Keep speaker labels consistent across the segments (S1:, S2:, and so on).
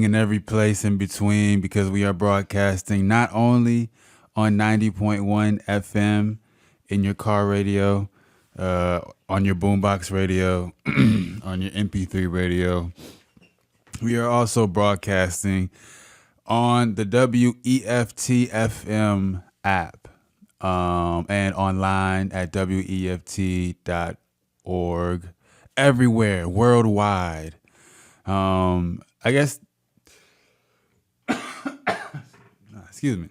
S1: and every place in between, because we are broadcasting not only on 90.1 FM in your car radio, on your boombox radio, on your MP3 radio. We are also broadcasting on the WEFT FM app and online at WEFT.org. Everywhere, worldwide. I guess, excuse me.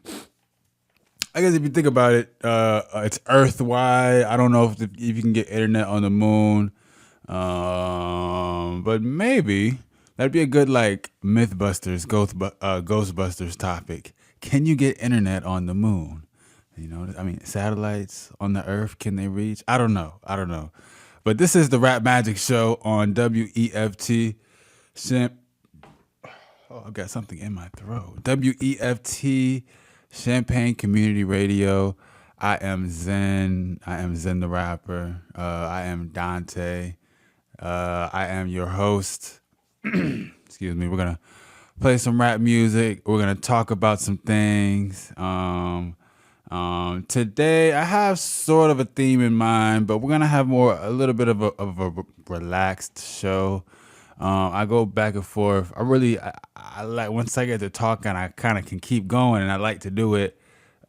S1: I guess if you think about it, it's earth-wide. I don't know if you can get internet on the moon, but maybe that'd be a good like Mythbusters, Ghostbusters topic. Can you get internet on the moon? You know, I mean, satellites on the Earth, can they reach? I don't know. But this is the Rap Magic Show on WEFT. I've got something in my throat. WEFT Champaign Community Radio. I am Zen. I am Zen the Rapper. I am Donte. I am your host. Excuse me. We're going to play some rap music. We're going to talk about some things. Today I have sort of a theme in mind, but we're going to have a little bit of a relaxed show. I go back and forth. I like, once I get to talking, I kind of can keep going, and I like to do it.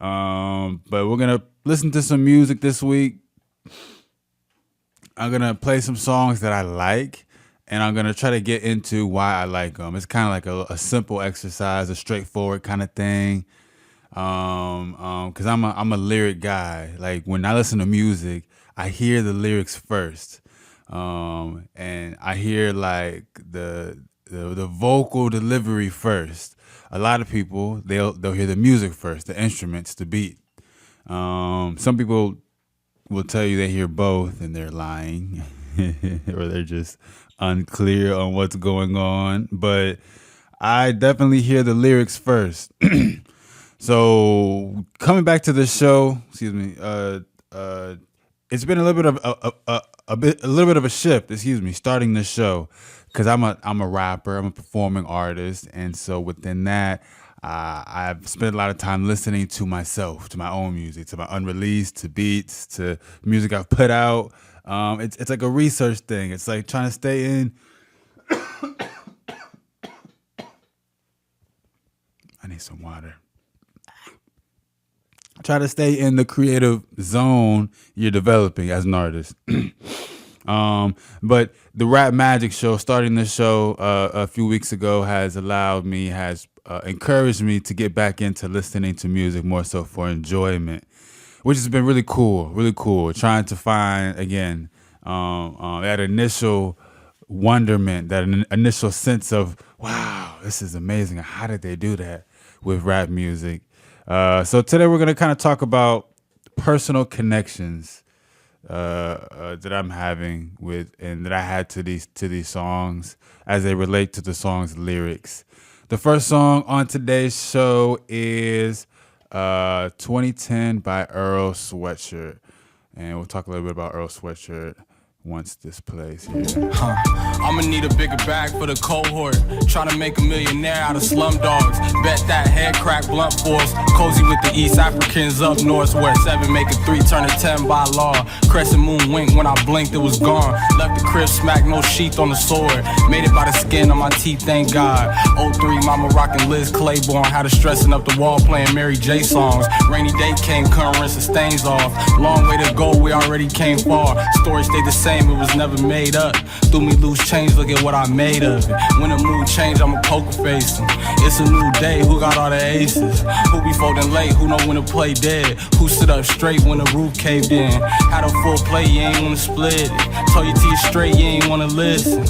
S1: But we're going to listen to some music this week. I'm going to play some songs that I like, and I'm going to try to get into why I like them. It's kind of like a simple exercise, a straightforward kind of thing. Cause I'm a lyric guy. Like when I listen to music, I hear the lyrics first. And I hear like the vocal delivery first. A lot of people, they'll hear the music first, the instruments, the beat. Some people will tell you they hear both and they're lying or they're just unclear on what's going on. But I definitely hear the lyrics first. So coming back to the show, excuse me, it's been a little bit of a shift, starting the show, because I'm a rapper, I'm a performing artist, and so within that, I've spent a lot of time listening to myself, to my own music, to my unreleased, to beats, to music I've put out. It's like a research thing. It's like trying to stay in. I need some water. Try to stay in the creative zone you're developing as an artist. But the Rap Magic Show, starting the show a few weeks ago, has encouraged me to get back into listening to music more so for enjoyment, which has been really cool. Trying to find, again, that initial wonderment, that initial sense of, wow, this is amazing. How did they do that with rap music? So today we're going to kind of talk about personal connections that I'm having with, and that I had to these songs as they relate to the song's lyrics. The first song on today's show is 2010 by Earl Sweatshirt, and we'll talk a little bit about Earl Sweatshirt once this plays here.
S2: I'ma need a bigger bag for the cohort. Trying to make a millionaire out of slum dogs. Bet that head crack blunt force. Cozy with the East Africans up north, where 7 make a 3 turn a 10 by law. Crescent moon wink when I blinked, it was gone. Left the crib smack, no sheath on the sword. Made it by the skin on my teeth, thank God. 03, mama rockin' Liz Claiborne. Had her stressing up the wall playing Mary J songs. Rainy day came, couldn't rinse the stains off. Long way to go, we already came far. Story stayed the same, it was never made up. Threw me loose change, look at what I made of it. When the mood change, I'ma poker face 'em. It's a new day, who got all the aces? Who be folding late, who know when to play dead? Who stood up straight when the roof caved in? Had a full play, you ain't wanna split it. Told your teeth straight, you ain't wanna listen.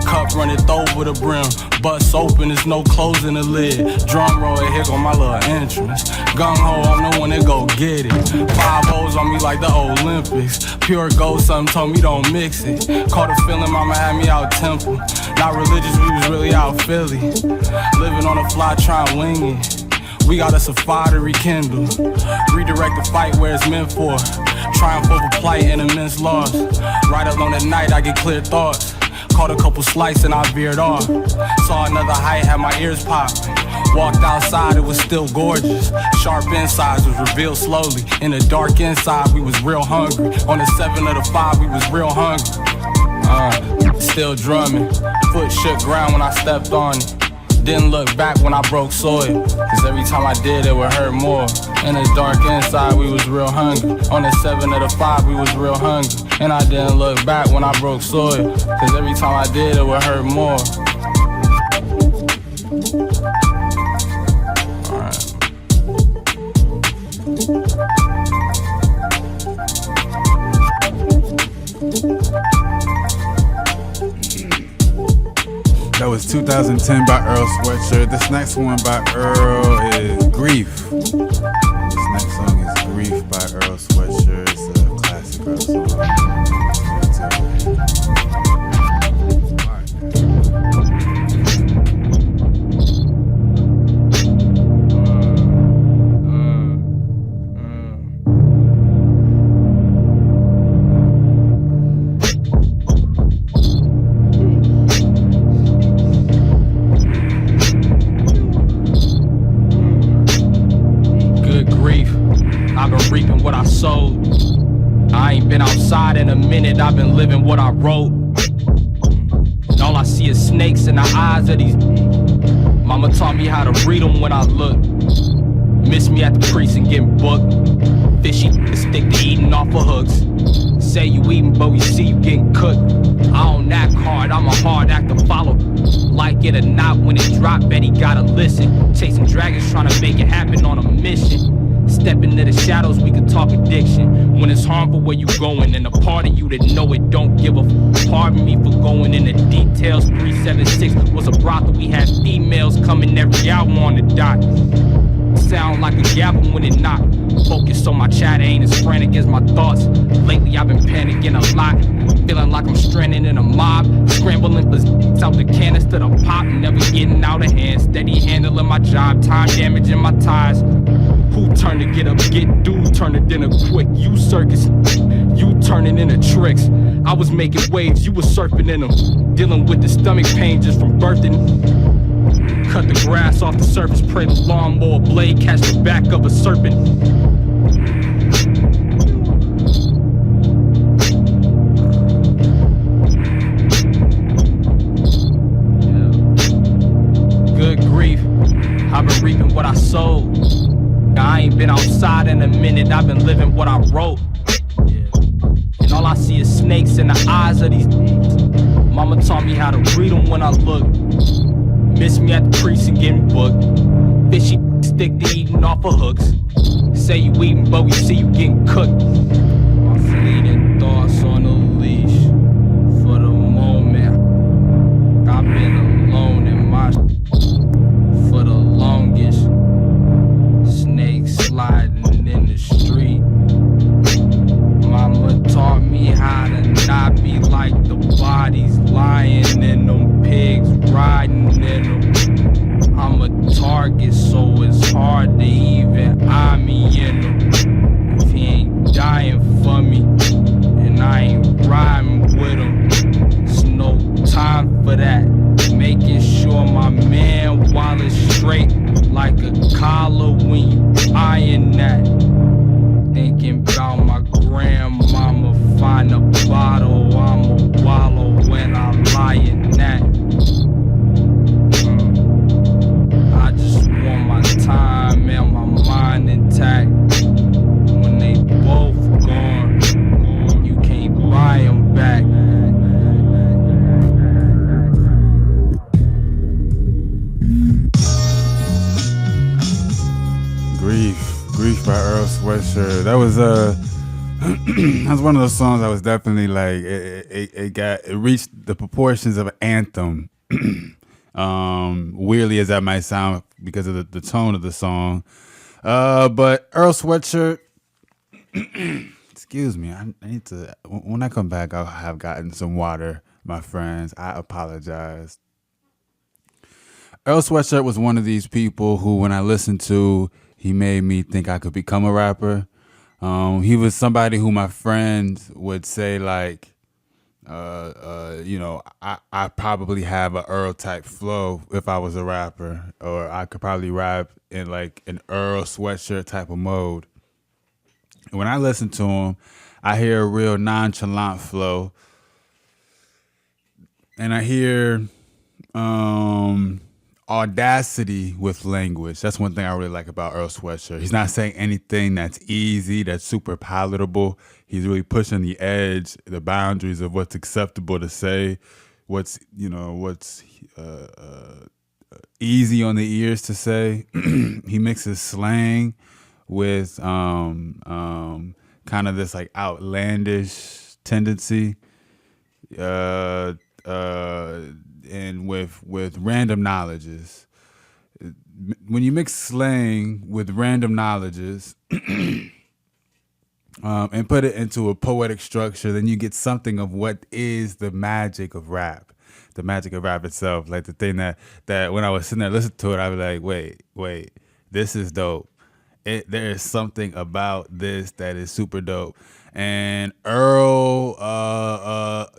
S2: Cup runneth over the brim, bust open, there's no closing the lid. Drum roll, here go my little entrance. Gung ho, I'm the one that go get it. 5 O's on me like the Olympics. Pure gold, something told me don't mix it. Caught a feeling, mama had me out temple. Not religious, we was really out Philly. Living on the fly, trying wing it. We got us a fire to rekindle. Redirect the fight where it's meant for. Triumph over plight and immense loss. Right alone at night, I get clear thoughts. Caught a couple slices and I veered off. Saw another height, had my ears popped. Walked outside, it was still gorgeous. Sharp insides was revealed slowly. In the dark inside, we was real hungry. On the 7 of the 5, we was real hungry. Still drumming. Foot shook ground when I stepped on it. Didn't look back when I broke soil, cause every time I did it would hurt more. In the dark inside we was real hungry. On the 7 of the 5 we was real hungry. And I didn't look back when I broke soil, cause every time I did it would hurt more.
S1: That was 2010 by Earl Sweatshirt. This next one by Earl is Grief. This next song is Grief by Earl Sweatshirt. It's a classic Earl song.
S2: What I sowed. I ain't been outside in a minute, I've been living what I wrote. And all I see is snakes in the eyes of these. Mama taught me how to read them when I look. Miss me at the precinct getting booked. Fishy stick to eating off of hooks. Say you eating, but we see you getting cooked. I don't act hard, I'm a hard act to follow. Like it or not, when it drop, bet he gotta listen. Chasing dragons, trying to make it happen on a mission. Step into the shadows, we can talk addiction. When it's harmful, where you going? And a part of you that know it don't give a pardon me for going into details. 376 was a brothel, we had females coming every hour on the dot. Sound like a gavel when it knock. Focus on my chatter, ain't as frantic as my thoughts. Lately I've been panicking a lot. Feeling like I'm stranded in a mob. Scrambling for out the canister to pop. Never getting out of hand. Steady handling my job. Time damaging my ties. Who turned to get up, get dude, turn it into quick. You circus, you turning into tricks. I was making waves, you was surfing in them. Dealing with the stomach pain just from birthing. Cut the grass off the surface, pray the lawnmower blade catch the back of a serpent. Good grief, I've been reaping what I sowed. I ain't been outside in a minute, I've been living what I wrote. And all I see is snakes in the eyes of these. Mama taught me how to read them when I look. Miss me at the precinct getting booked. Fishy stick to eating off of hooks. Say you eating, but we see you getting cooked. My fleeting thoughts on the leash. For the moment, I've been alone in my for the longest. Sliding in the street. Mama taught me how to not be like the bodies lying in them, pigs riding in them. I'm a target, so it's hard to even eye me in them. If he ain't dying for me, and I ain't riding with him, there's no time for that. Making sure my man wallet's straight like a collar when you eyeing that. Thinking about my grandmama, find a bottle, I'ma wallow when I lie in that. I just want my time and my mind intact. When they both gone, you can't buy them back.
S1: Grief by Earl Sweatshirt. That was that's one of those songs I was definitely like it reached the proportions of an anthem. Weirdly as that might sound because of the tone of the song. But Earl Sweatshirt, excuse me, I need to, when I come back, I'll have gotten some water, my friends. I apologize. Earl Sweatshirt was one of these people who, when I listened to, he made me think I could become a rapper. He was somebody who my friends would say, like, I probably have a Earl type flow if I was a rapper, or I could probably rap in like an Earl sweatshirt type of mode. And when I listen to him, I hear a real nonchalant flow, and I hear audacity with language. That's one thing I really like about Earl Sweatshirt. He's not saying anything that's easy, that's super palatable. He's really pushing the edge, the boundaries of what's acceptable to say, what's easy on the ears to say. He mixes slang with kind of this like outlandish tendency. And with random knowledges. When you mix slang with random knowledges and put it into a poetic structure, then you get something of what is the magic of rap. The magic of rap itself. Like the thing that when I was sitting there listening to it, I was like, wait, this is dope. There is something about this that is super dope. And Earl,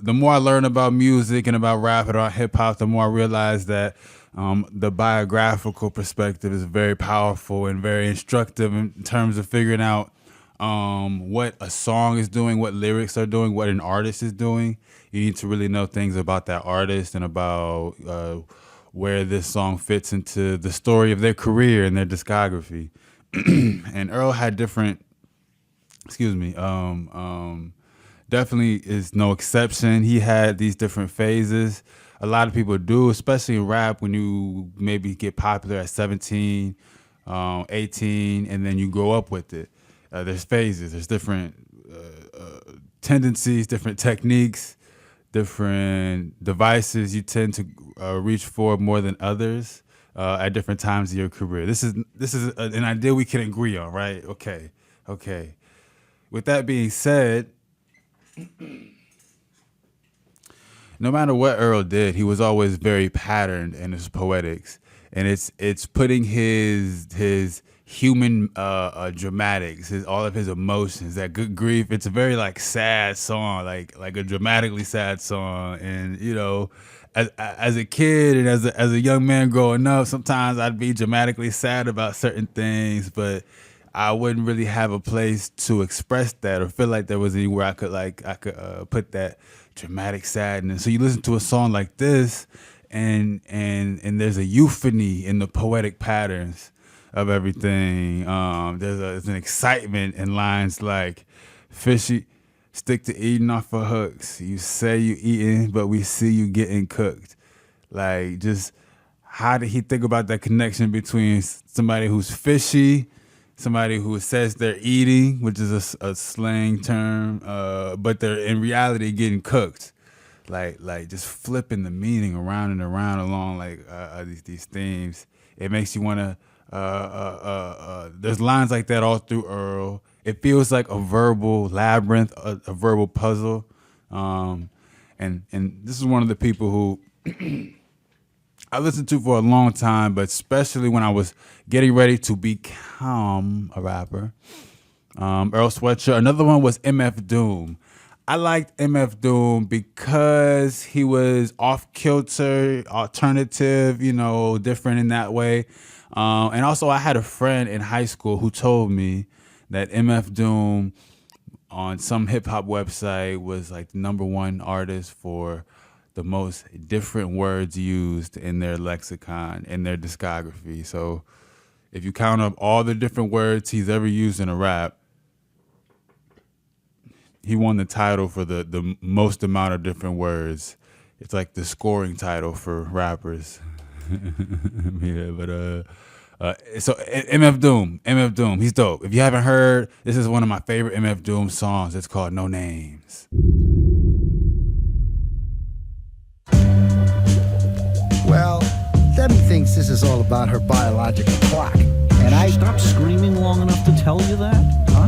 S1: the more I learn about music and about rap and about hip hop, the more I realize that the biographical perspective is very powerful and very instructive in terms of figuring out what a song is doing, what lyrics are doing, what an artist is doing. You need to really know things about that artist and about where this song fits into the story of their career and their discography. And Earl had different, definitely is no exception. He had these different phases. A lot of people do, especially in rap, when you maybe get popular at 17, 18, and then you grow up with it. There's phases, there's different tendencies, different techniques, different devices you tend to reach for more than others at different times of your career. This is an idea we can agree on, right? Okay. With that being said, no matter what Earl did, he was always very patterned in his poetics, and it's putting his human dramatics, all of his emotions, that good grief. It's a very like sad song, like a dramatically sad song, and as a kid and as a young man growing up, sometimes I'd be dramatically sad about certain things, but I wouldn't really have a place to express that or feel like there was anywhere I could put that dramatic sadness. So you listen to a song like this, and there's a euphony in the poetic patterns of everything. There's an excitement in lines like, "Fishy, stick to eating off of hooks. You say you eating, but we see you getting cooked." Like, just how did he think about that connection between somebody who's fishy, somebody who says they're eating, which is a slang term, but they're in reality getting cooked. Like just flipping the meaning around and around along these themes. It makes you want to. There's lines like that all through Earl. It feels like a verbal labyrinth, a verbal puzzle. And this is one of the people who I listened to for a long time, but especially when I was getting ready to become a rapper. Earl Sweatshirt. Another one was MF Doom. I liked MF Doom because he was off kilter, alternative, different in that way. And also I had a friend in high school who told me that MF Doom on some hip hop website was like the #1 artist for the most different words used in their lexicon, in their discography. So if you count up all the different words he's ever used in a rap, he won the title for the most amount of different words. It's like the scoring title for rappers. Yeah, but so MF Doom, he's dope. If you haven't heard, this is one of my favorite MF Doom songs. It's called No Names.
S3: Well, Debbie thinks this is all about her biological clock, and I...
S4: Stop screaming long enough to tell you that?
S3: Huh?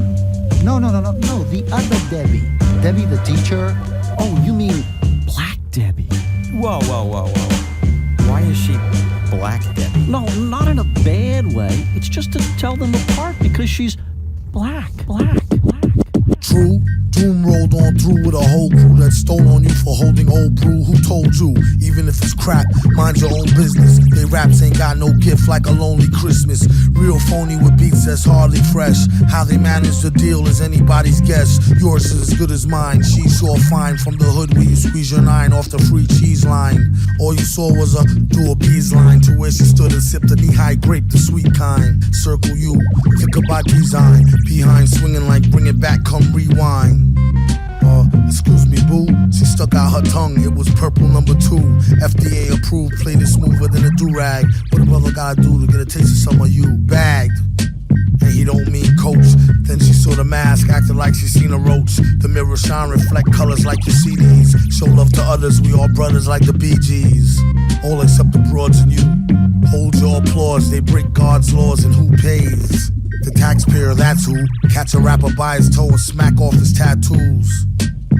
S3: No, the other Debbie. Debbie the teacher. Oh, you mean Black Debbie?
S4: Whoa.
S3: Why is she Black Debbie?
S4: No, not in a bad way. It's just to tell them apart because she's black.
S3: True.
S5: Doom rolled on through with a whole crew that stole on you for holding old brew. Who told you? Even if it's crap, mind your own business. They raps ain't got no gift like a lonely Christmas. Real phony with beats that's hardly fresh. How they manage the deal is anybody's guess. Yours is as good as mine. She saw fine from the hood where you squeeze your 9 off the free cheese line. All you saw was a do a bees line to where she stood and sipped a knee-high grape, the sweet kind. Circle you, think about design. Behind swinging like bring it back, come rewind. Excuse me, boo. She stuck out her tongue, it was purple number 2. FDA approved, played it smoother than a do-rag. What a brother gotta do to get a taste of some of you? Bagged. And he don't mean coach. Then she saw the mask, acted like she seen a roach. The mirror shine, reflect colors like your CDs. Show love to others, we all brothers like the Bee Gees. All except the broads and you. Hold your applause, they break God's laws and who pays? The taxpayer, that's who. Catch a rapper by his toe and smack off his tattoos.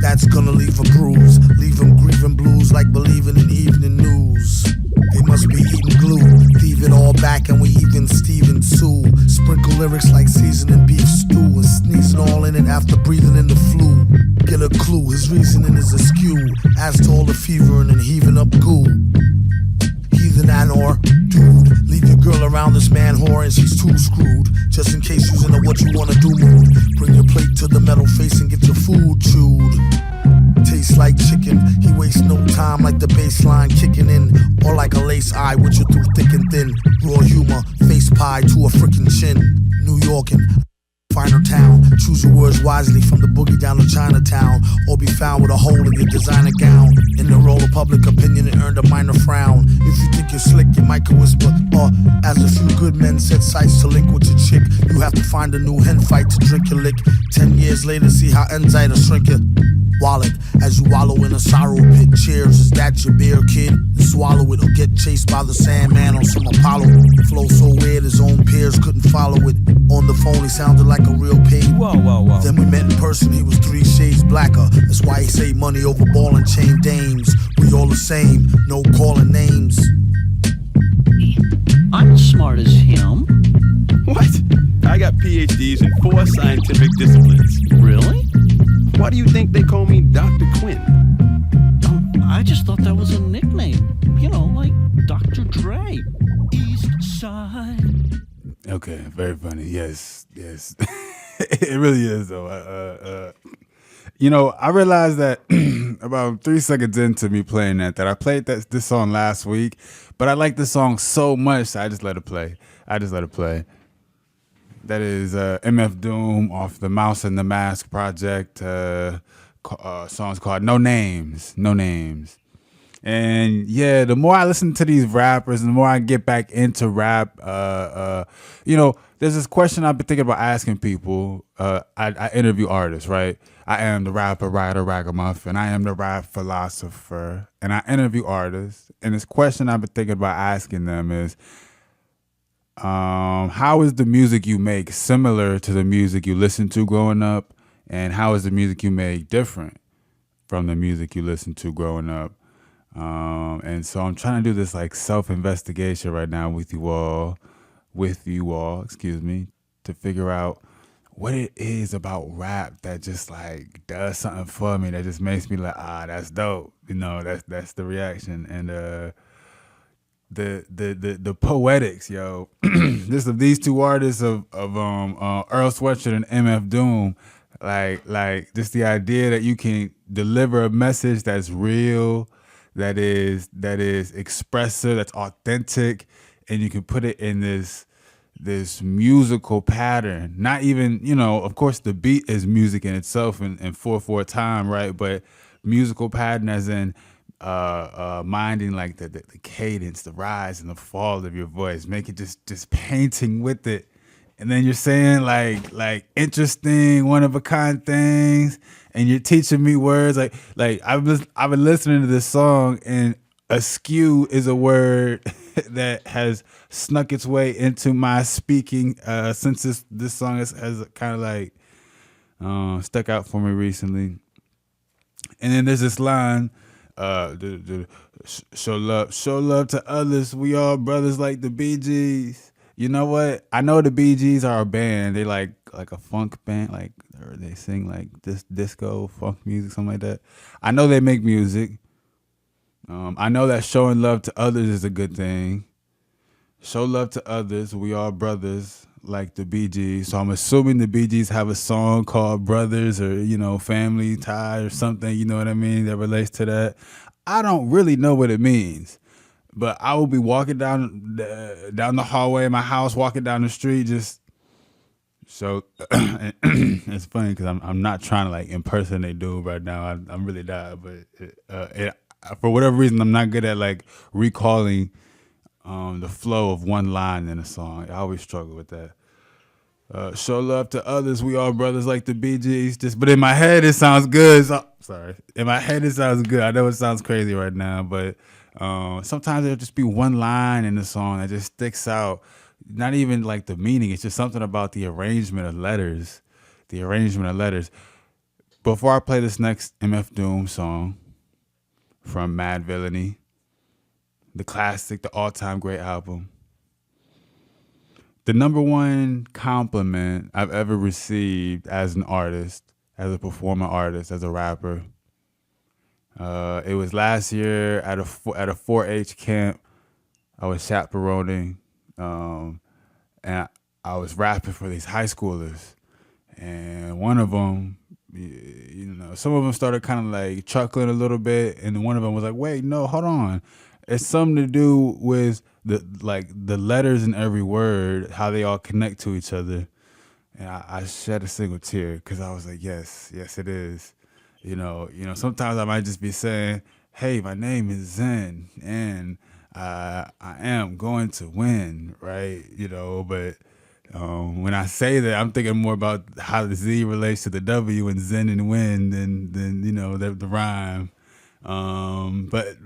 S5: That's gonna leave a bruise, leave him grieving blues like believing in evening news. They must be eating glue, leave it all back and we even Steven Sue. Sprinkle lyrics like seasoning beef stew and sneezing all in it after breathing in the flu. Get a clue, his reasoning is askew, as to all the fevering and heaving up goo. Heathen and or dude, leave your girl around this man whore and she's too screwed. Just in case you's in a what you wanna do mood. Bring your plate to the metal face and get your food chewed. Tastes like chicken, he wastes no time like the bass line kicking in. Or like a lace eye with you through thick and thin. Raw humor, face pie to a frickin' chin. New Yorkin', finer town. Choose your words wisely from the boogie down to Chinatown. Or be found with a hole in your designer gown. In the role of public opinion it earned a minor frown. If you think you're slick you might can whisper. Or as a few good men set sights to link with your chick. You have to find a new hen fight to drink your lick. 10 years later see how enzyme to shrink your wallet as you wallow in a sorrow pit. Cheers, is that your beer, kid? Swallow it or get chased by the Sandman on some Apollo. Flow so weird his own peers couldn't follow it. On the phone he sounded like a real pig.
S4: Whoa.
S5: Then we met in person, he was 3 shades blacker. That's why he say money over ball and chain dames. We all the same, no calling names.
S4: I'm as smart as him.
S6: What? I got PhDs in 4 scientific disciplines.
S4: Really?
S6: Why do you think they call me Dr. Quinn?
S4: I just thought that was a nickname. You know, like Dr. Dre. East Side.
S1: Okay, very funny. Yes. It really is though. You know, I realized that about 3 seconds into me playing that I played this song last week, but I like this song so much that I just let it play. That is MF Doom off the Mouse and the Mask project. Song's called No Names. And yeah, the more I listen to these rappers, the more I get back into rap, you know, there's this question I've been thinking about asking people. I interview artists, right? I am the rapper, writer, ragamuffin. I am the rap philosopher. And I interview artists. And this question I've been thinking about asking them is, how is the music you make similar to the music you listened to growing up? And how is the music you make different from the music you listened to growing up? And so I'm trying to do this like self-investigation right now with you all, to figure out what it is about rap that just like does something for me that just makes me like, that's dope. You know, that's the reaction. And the poetics, yo. These 2 artists of Earl Sweatshirt and MF Doom, like just the idea that you can deliver a message that's real, that is expressive, that's authentic, and you can put it in this musical pattern. Not even, you know, of course the beat is music in itself in 4/4 time, right? But musical pattern as in minding like the cadence, the rise and the fall of your voice, make it just painting with it. And then you're saying like interesting, one of a kind things, and you're teaching me words like I've been listening to this song, and askew is a word that has snuck its way into my speaking since this song has kind of like stuck out for me recently. And then there's this line, show love to others. We all brothers like the Bee Gees. You know what? I know the Bee Gees are a band. They like like a funk band, like, or they sing like this disco funk music, something like that. I know they make music. I know that showing love to others is a good thing. Show love to others. We are brothers, like the Bee Gees. So I'm assuming the Bee Gees have a song called Brothers, or, you know, Family Tie or something, you know what I mean, that relates to that. I don't really know what it means, but I will be walking down the hallway of my house, walking down the street, just so it's funny because I'm not trying to like impersonate dude right now. I'm really not, but for whatever reason, I'm not good at like recalling the flow of one line in a song. I always struggle with that. Show love to others. We are brothers, like the Bee Gees. But in my head, it sounds good. So, sorry. In my head, it sounds good. I know it sounds crazy right now, but sometimes there'll just be one line in the song that just sticks out. Not even like the meaning. It's just something about the arrangement of letters. Before I play this next MF Doom song from Mad Villainy, the classic, the all-time great album, the number one compliment I've ever received as an artist, as a performing artist, as a rapper, it was last year at a 4-H camp. I was chaperoning, and I was rapping for these high schoolers, and one of them, you know, some of them started kind of like chuckling a little bit, and one of them was like, "Wait, no, hold on, it's something to do with the letters in every word, how they all connect to each other." And I shed a single tear because I was like, yes, it is. You know, sometimes I might just be saying, "Hey, my name is Zen, and I am going to win," right? You know, but when I say that, I'm thinking more about how the Z relates to the W and Zen and win than you know, the rhyme. But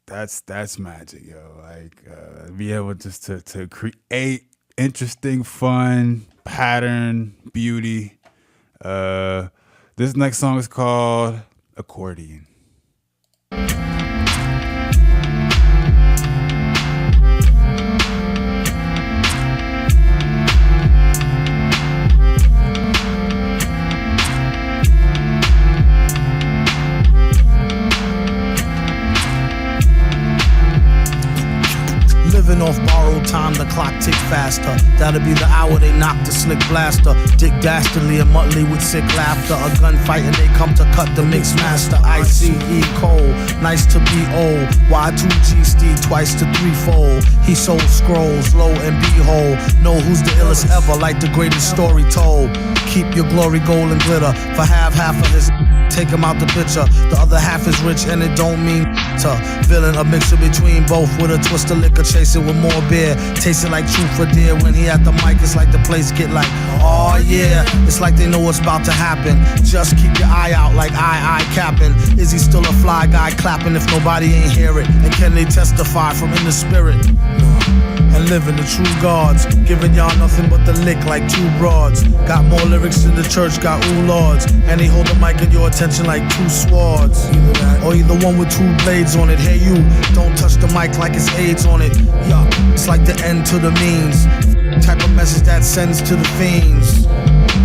S1: that's magic, yo. Like be able just to create interesting, fun pattern, beauty. This next song is called Accordion.
S5: Living off borrowed time, the clock tick faster. That'll be the hour they knock the slick blaster. Dick Dastardly and Muttley with sick laughter. A gunfight and they come to cut the mix master. ICE Cole, nice to be old. Y2G Steve twice to threefold. He sold scrolls, low and behold. Know who's the illest ever, like the greatest story told. Keep your glory gold and glitter. For half of his, take him out the picture. The other half is rich and it don't mean to. Villain, a mixture between both with a twist of liquor, chasing with more beer. Tasting like truth for dear. When he at the mic, it's like the place get like, oh yeah. It's like they know what's about to happen. Just keep your eye out like I capping. Is he still a fly guy clapping if nobody ain't hear it? And can they testify from in the spirit? And living the true gods, giving y'all nothing but the lick like two broads. Got more lyrics than the church got ooh lords. And they hold the mic in your attention like two swords. Either that, or either one with two blades on it. Hey you, don't touch the mic like it's AIDS on it. Yeah, it's like the end to the means. Type of message that sends to the fiends.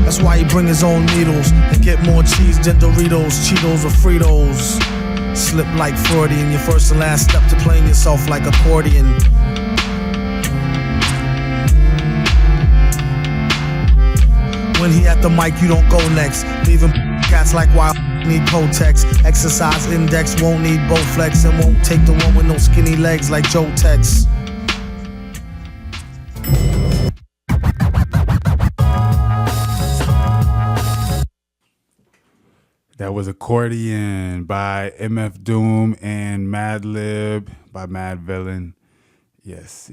S5: That's why he bring his own needles and get more cheese than Doritos, Cheetos, or Fritos. Slip like Freudian, your first and last step to playing yourself like accordion. When he at the mic, you don't go next. Leaving cats like wild need Kotex. Exercise index, won't need Bowflex. And won't take the one with no skinny legs like Joe Tex.
S1: That was Accordion by MF Doom and Madlib by Mad Villain. Yes.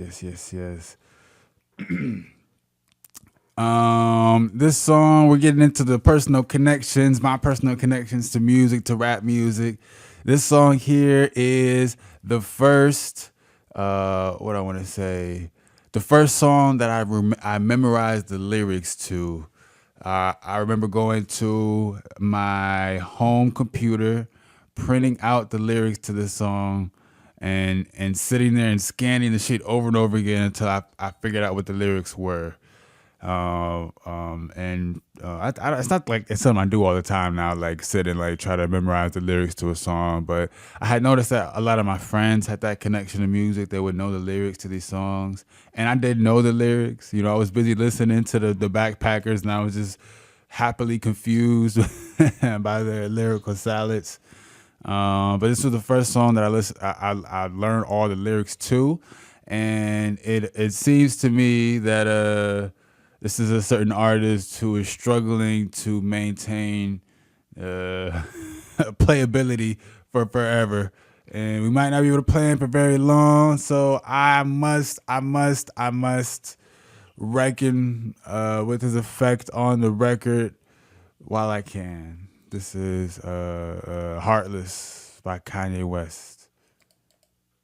S1: This song, we're getting into the personal connections, my personal connections to music, to rap music. This song here is the first, the first song that I memorized the lyrics to. I remember going to my home computer, printing out the lyrics to this song, and sitting there and scanning the shit over and over again until I figured out what the lyrics were. It's not like it's something I do all the time now, like sit and like try to memorize the lyrics to a song. But I had noticed that a lot of my friends had that connection to music. They would know the lyrics to these songs, and I didn't know the lyrics. You know, I was busy listening to the Backpackers, and I was just happily confused by their lyrical salads. But this was the first song that I learned all the lyrics to, and it seems to me that this is a certain artist who is struggling to maintain playability for forever, and we might not be able to play him for very long. So I must reckon with his effect on the record while I can. This is Heartless by Kanye West.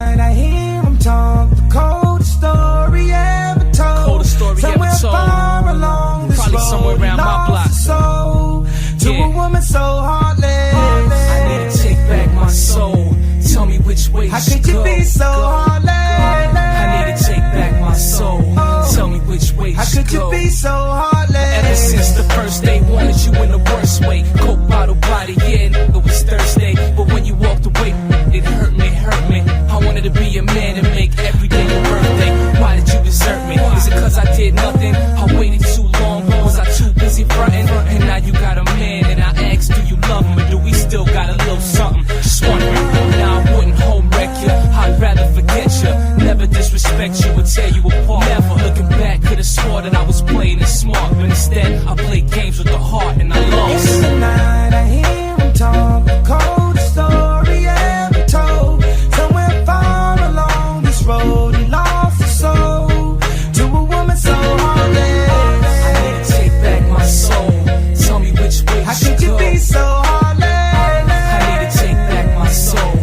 S7: And I hear him talk, the coldest story ever told.
S2: Coldest story
S7: somewhere
S2: ever told.
S7: far along this
S2: Probably
S7: road,
S2: somewhere around my block.
S7: Soul to a woman so heartless.
S2: I need to take back my soul. Tell me which way
S7: How
S2: you
S7: could you
S2: go.
S7: be so heartless?
S2: I need to take back my soul. Tell me which way you
S7: How could you
S2: go.
S7: be so heartless?
S2: Ever since the first day, wanted you in the worst way. Coke bottle body, yeah, nigga was Thursday. But when you walked away, it hurt me. I wanted to be a man and make every day your birthday. Why did you desert me? Is it cause I did nothing? I waited too long, was I too busy fronting? And now you got a man, and I asked, do you love him? Or do we still got a little something? Just wondering. Now I wouldn't home wreck you, I'd rather forget you. Never disrespect you or tear you apart. Never looking back, could've swore that I was playing it smart. But instead, I played games with the heart and I lost.
S7: In the night I hear him talk, the coldest story ever told. Somewhere far along this road, he lost his soul to a woman so heartless.
S2: I need to take back my soul. Tell me which way
S7: How
S2: you
S7: could you
S2: go.
S7: be so heartless?
S2: I need to take back my soul.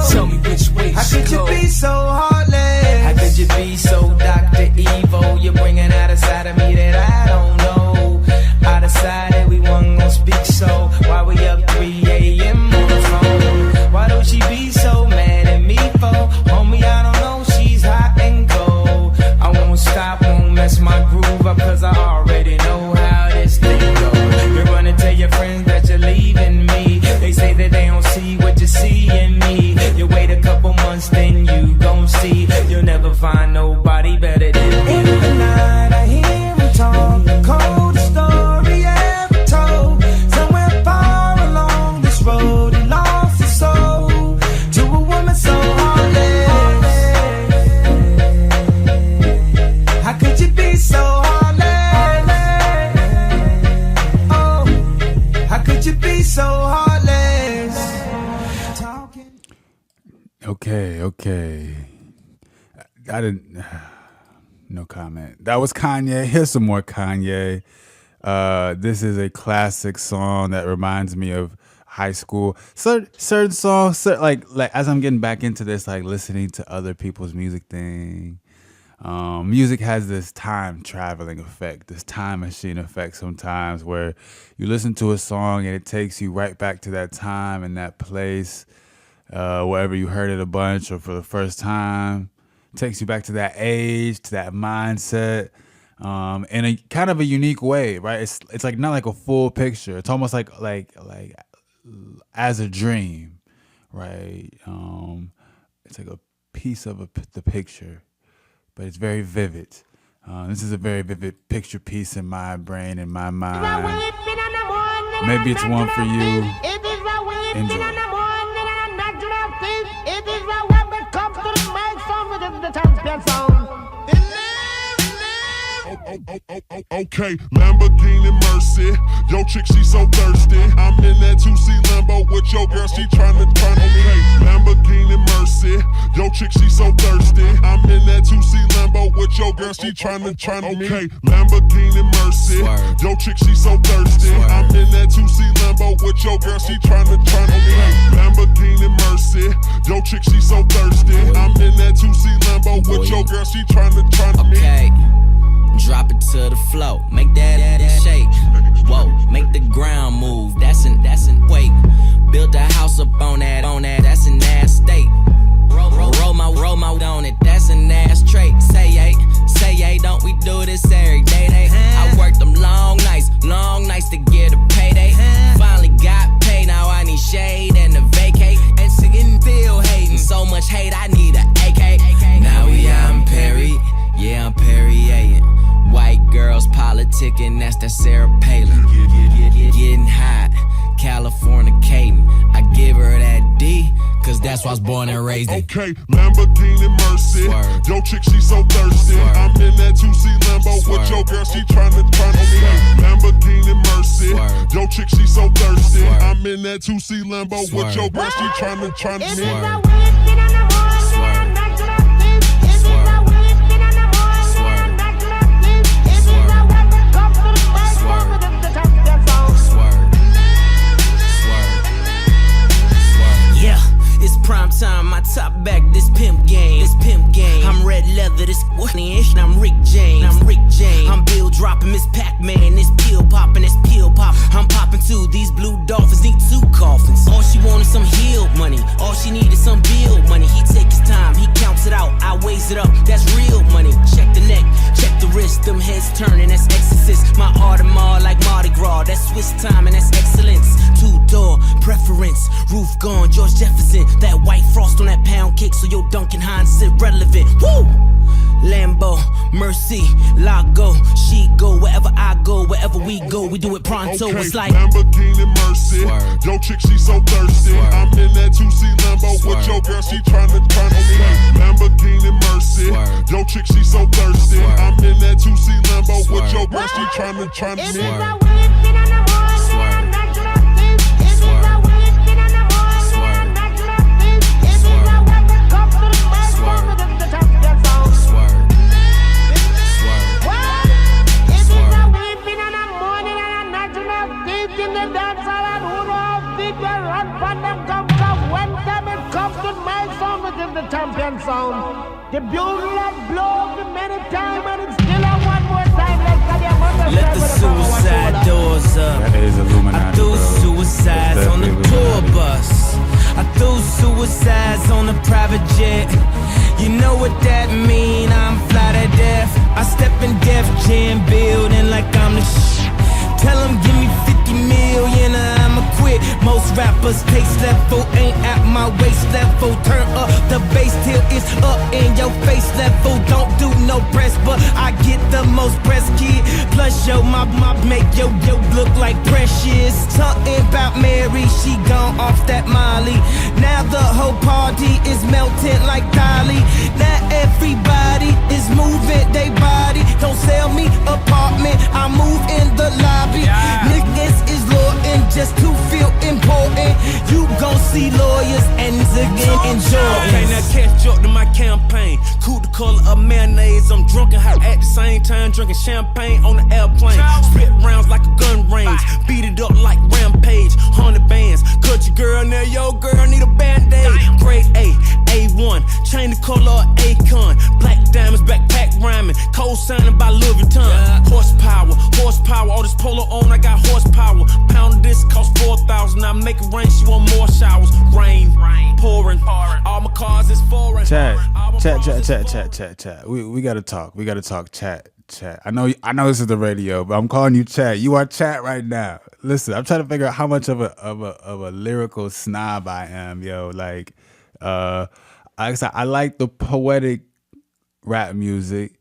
S2: Tell me which way
S7: How
S2: you
S7: could you
S2: go.
S7: be so heartless?
S8: How could you be so Dr. Evil? You're bringing out a side of me that I don't know. I decided we weren't gonna speak, so why we up 3 a.m. on the phone? Why don't she be so mad at me for? Homie, I don't know, she's hot and cold. I won't stop, won't mess my groove up, cause I already know how this thing goes. You're running, tell your friends that you're leaving me. They say that they don't see what you see in me. You wait a couple months, then you gon' see. You'll never find nobody better than me.
S7: In the night I hear him talk, the coldest story ever told. Somewhere far along this road, he lost his soul to a woman so heartless. How could you be so heartless? Oh, how could you be so heartless? Talking.
S1: Okay. I didn't. No comment. That was Kanye. Here's some more Kanye. This is a classic song that reminds me of high school. Certain songs, like as I'm getting back into this, like listening to other people's music thing. Music has this time traveling effect, this time machine effect sometimes, where you listen to a song and it takes you right back to that time and that place, wherever you heard it a bunch or for the first time. It takes you back to that age, to that mindset, in a kind of a unique way, right? It's like not like a full picture. It's almost like as a dream, right? It's like a piece of the picture, but it's very vivid. This is a very vivid picture piece in my brain, in my mind. Maybe it's one for you. Enjoy.
S9: Okay, Lamborghini Mercy. Yo, chick, she so thirsty. I'm in that 2C Lambo with your girl, she tryna turn me. Okay, Lamborghini Mercy. Yo, chick, she so thirsty. I'm in that 2C Lambo with your girl, she tryna turn me. Okay, Lamborghini Mercy. Yo, chick, she so thirsty. I'm in that 2C Lambo with your girl, she tryna turn me. Lamborghini Mercy. Yo, chick, she so thirsty. I'm in that 2C Lambo with your girl, she tryna turn me.
S8: Okay. Drop it to the floor, make that shake. Whoa, make the ground move. That's an wait. Build a house up on that. That's an ass state. Roll my on it. That's an ass trait. Say yay, don't we do this every day? I ticking, that's that Sarah Palin. Getting hot, Californicating. I give her that D, cause that's why I was born and raised in.
S9: Okay, Lamborghini Mercy.
S8: Swerve.
S9: Yo, chick, she so thirsty.
S8: Swerve.
S9: I'm in that 2C Lambo
S8: Swerve.
S9: with your girl, she tryna okay. Lamborghini Mercy.
S8: Swerve.
S9: Yo, chick, she so thirsty.
S8: Swerve.
S9: I'm in that 2C Lambo with
S8: Swerve.
S9: your girl, she tryna
S8: Swerve.
S9: me.
S8: Swerve. Prime time, my top back, this pimp game, I'm red leather, this ish, I'm Rick James, I'm Bill dropping, Miss Pac-Man, this pill popping, I'm popping too, these blue dolphins need 2 coffins. All she wanted some heel money, all she needed some bill money. He take his time, he counts it out, I weighs it up, that's real money. Check the neck, check the wrist, them heads turning, that's exorcist. My Audemars like Mardi Gras, that's Swiss time and that's excellence. 2-door preference, roof gone, George Jefferson. That white frost on that pound cake, so your Duncan Hines irrelevant. Woo! Lambo, Mercy, Lago, she go wherever I go, wherever we go, we do it pronto.
S9: Okay,
S8: It's like
S9: Lamborghini Mercy.
S8: Swerve.
S9: Yo, chick, she so thirsty.
S8: Swerve.
S9: I'm in that 2C Lambo
S8: Swerve.
S9: with your girl, she tryna okay. Lamborghini Mercy.
S8: Swerve.
S9: Yo, chick, she so thirsty.
S8: Swerve.
S9: I'm in that 2C Lambo with
S8: Swerve.
S9: your girl, she tryna me.
S8: Swerve.
S7: Champion sound. The bugle that blows me many times and it's still a one more time.
S8: Let the suicide doors up.
S1: That is Illuminati,
S8: I threw
S1: bro.
S8: suicides
S1: That's
S8: on the
S1: definitely
S8: tour
S1: Illuminati.
S8: bus. I threw suicides on the private jet. You know what that mean? I'm fly to death. I step in Def Jam building like I'm the Tell them give me 50 million or I'ma quit. Most rappers taste level ain't at my waist level. Turn up the bass till it's up in your face level. Don't do no press, but I get the most press, kid. Plus yo, my make yo look like precious. Something about Mary, she gone off that Molly. Now the whole party is melting like Dolly. Now everybody is moving they body. Don't sell me apartment, I move in the lobby. Niggas is loyal just to feel important. You gon' see lawyers and again enjoy.
S10: Okay, now catch up to my campaign. Cool the color of mayonnaise. I'm drunk and high at the same time, drinking champagne on the airplane. Split rounds like a gun range. Beat it up like Rampage. 100 bands. Cut your girl, now your girl need a band-aid. Grade A, A1. Chain the color of Akon. Black diamonds, backpack rhyming. Co-signing by Louis Vuitton. Horsepower. All this polo on, I got horsepower. Pound of this cost 4,000. I make it rain, she want more showers. Rain, pouring. All my cars is foreign.
S1: Chat. We gotta talk. Chat. I know this is the radio, but I'm calling you chat. You are chat right now. Listen, I'm trying to figure out how much of a lyrical snob I am, yo. Like, I like the poetic rap music,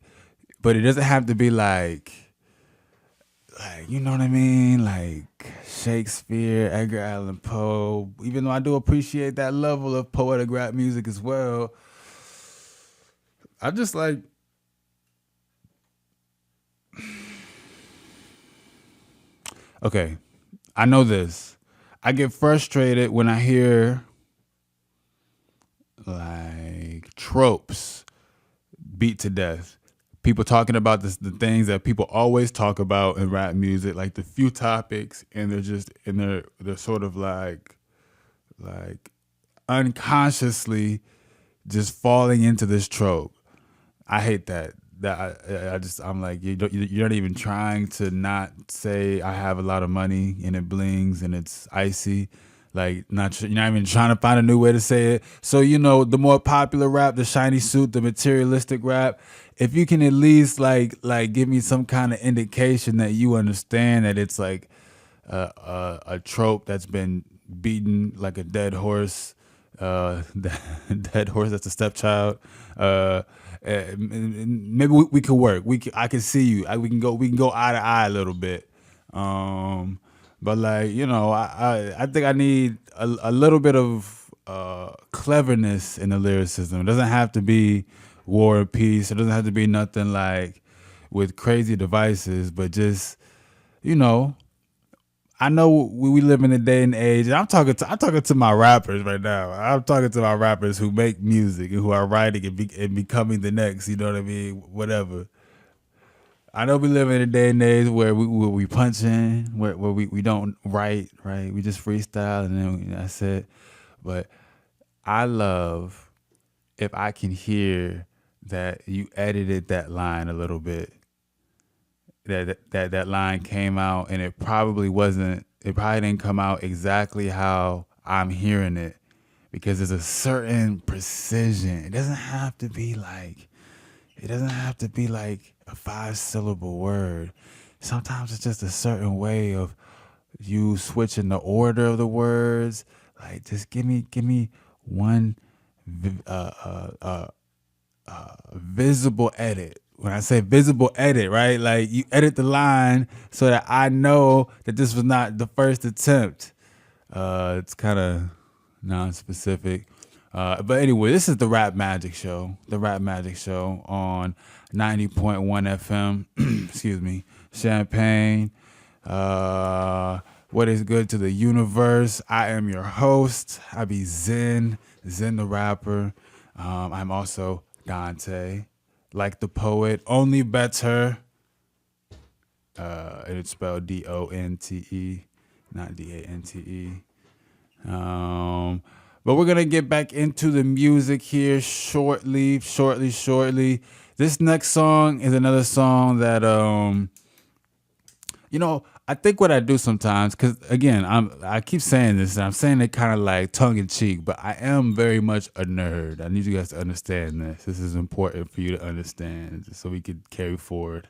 S1: but it doesn't have to be like you know what I mean, like Shakespeare, Edgar Allan Poe. Even though I do appreciate that level of poetic rap music as well, I just like. Okay, I know this. I get frustrated when I hear like tropes beat to death. People talking about the things that people always talk about in rap music, like the few topics, and they're sort of like unconsciously just falling into this trope. I hate that. I'm like, you're not even trying to not say I have a lot of money and it blings and it's icy. Like, you're not even trying to find a new way to say it. So, the more popular rap, the shiny suit, the materialistic rap, if you can at least like give me some kind of indication that you understand that it's like a trope that's been beaten like a dead horse, dead horse that's a stepchild. maybe we could work. I can see you. We can go eye to eye a little bit. But like, you know, I think I need a little bit of cleverness in the lyricism. It doesn't have to be War and Peace. It doesn't have to be nothing like with crazy devices, but just, you know, I know we live in a day and age, and I'm talking to my rappers right now. I'm talking to my rappers who make music and who are writing and becoming the next, you know what I mean? Whatever. I know we live in a day and age where we punch in, where we don't write, right? We just freestyle and then that's it. But I love if I can hear that you edited that line a little bit. That line came out and it probably didn't come out exactly how I'm hearing it, because there's a certain precision. It doesn't have to be like a 5-syllable word. Sometimes it's just a certain way of you switching the order of the words. Like, just give me one visible edit. When I say visible edit, right? Like, you edit the line so that I know that this was not the first attempt. It's kind of non-specific. But anyway, this is the Rap Magic Show. The Rap Magic Show on 90.1 FM. Excuse me. Champagne. What is good to the universe? I am your host. I be Zen the rapper. I'm also Donte, like the poet, only better. And it's spelled Donte, not Dante. But we're gonna get back into the music here shortly. This next song is another song that you know, I think what I do sometimes, because again, I keep saying this, and I'm saying it kind of like tongue in cheek, but I am very much a nerd. I need you guys to understand this. This is important for you to understand, so we could carry forward.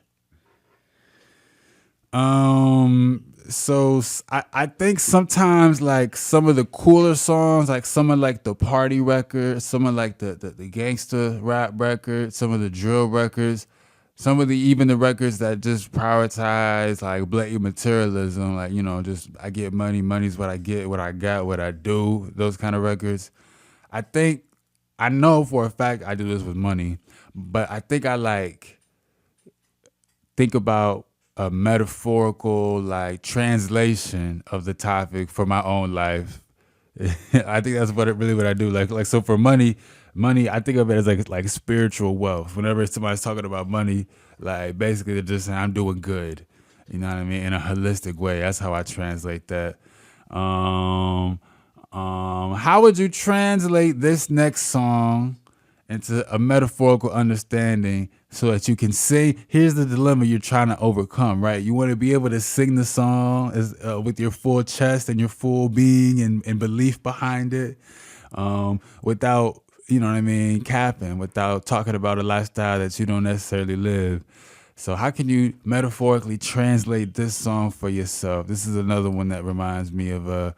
S1: So I think sometimes like some of the cooler songs, like some of like the party records, some of like the gangster rap records, some of the drill records, some of even the records that just prioritize like blatant materialism, like, you know, just I get money, money's what I get, what I got, what I do, those kind of records. I know for a fact I do this with money, but I think I think about a metaphorical like translation of the topic for my own life. I think that's what I do. Like so for money, I think of it as like spiritual wealth. Whenever somebody's talking about money, like basically they're just saying I'm doing good. You know what I mean? In a holistic way. That's how I translate that. How would you translate this next song into a metaphorical understanding so that you can sing? Here's the dilemma you're trying to overcome, right? You want to be able to sing the song with your full chest and your full being and belief behind it, without, you know what I mean, capping, without talking about a lifestyle that you don't necessarily live. So how can you metaphorically translate this song for yourself? This is another one that reminds me of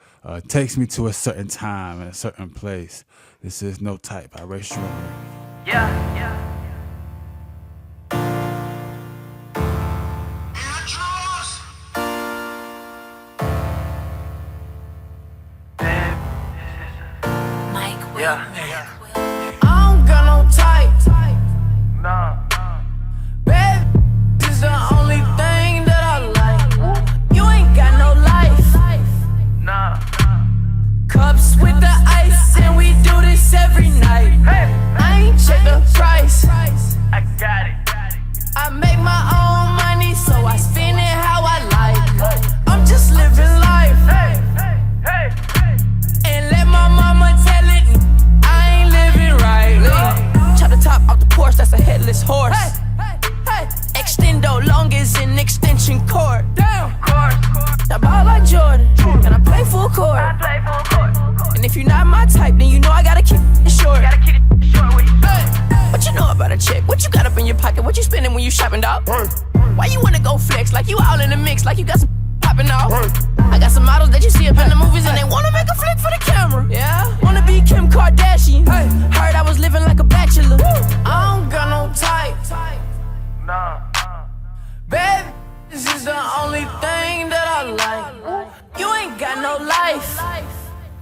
S1: takes me to a certain time and a certain place. This is No Type by Ray Schroeder.
S7: Yeah. I don't got no type. Nah. Baby, this is the only thing that I like. You ain't got no life. Nah. Cups with the ice, and we do this every night. I ain't check the price. I got it. I make my own money, so I spend it how I like. I'm just living life. And let my mama tell it. Chop the top off the Porsche, that's a headless horse. Extendo long as an extension cord. I ball like Jordan, and I play full court. And if you're not my type, then you know I gotta keep it short. What you know about a chick? What you got up in your pocket? What you spending when you shopping, dog? Why you wanna go flex like you all in the mix, like you got some popping off?
S11: I got some models that you see up in the movies and they wanna make a flick for the camera. Yeah, wanna be Kim Kardashian. Hey, heard I was living like a bachelor. I don't got no type. Nah. Baby, this is the only thing that I like. You ain't got no life.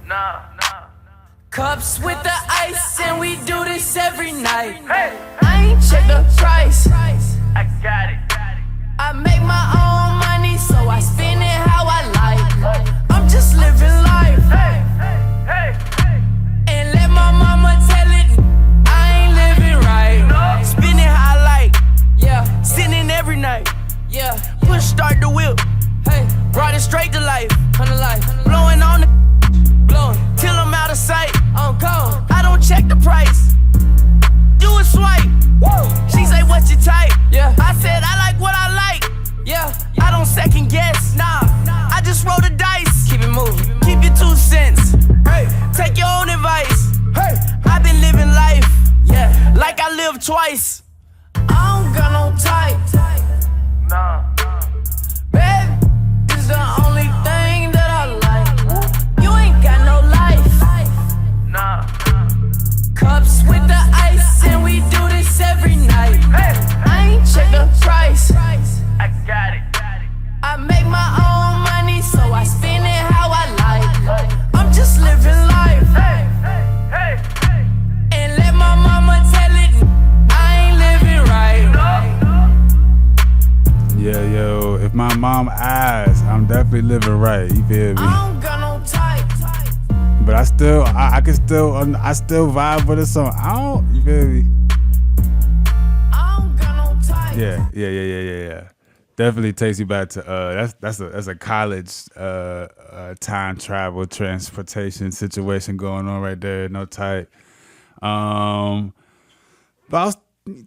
S11: Nah. Cups with the ice and we do this every night. Hey, I ain't check the price. I got it. I make my own money, so I spend it how I like. I'm just living life. And let my mama tell it, I ain't living right. Spend it how I like. Yeah, sitting every night. Yeah, push start the wheel. Hey, brought it straight to life. Blowing on the, blowing till I'm out of sight. I'm gone. I don't check the price. Do a swipe. Woo. She say, what you type? Yeah. I said, I like what I like. Yeah. I don't second guess. Nah. I just roll the dice. Keep it moving. Keep your 2 cents. Hey. Take your own advice. Hey. I've been living life. Yeah. Like I live twice. I don't got no type. Nah. Baby, this is the only thing that I like. You ain't got no life. Nah. Cups with the ice and we do this every night. I ain't check the price. I got it. I make my own money, so I spend it how I like. I'm just living life. And let my mama tell it, I ain't living right.
S1: Yeah, yo, if my mom asks, I'm definitely living right. You feel me?
S11: I don't got no type.
S1: But I still vibe with the song. I don't, you feel me?
S11: I don't got no type.
S1: Yeah. Definitely takes you back to that's a college time travel transportation situation going on right there. No type. But I was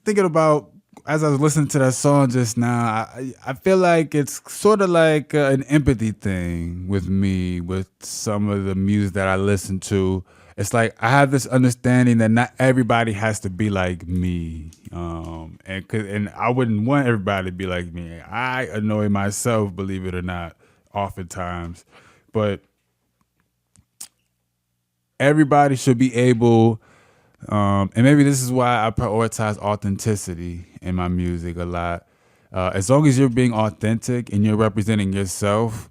S1: thinking about, as I was listening to that song just now, I feel like it's sort of like an empathy thing with me, with some of the music that I listen to. It's like I have this understanding that not everybody has to be like me, and I wouldn't want everybody to be like me. I annoy myself, believe it or not, oftentimes, but everybody should be able. And maybe this is why I prioritize authenticity in my music a lot. As long as you're being authentic and you're representing yourself,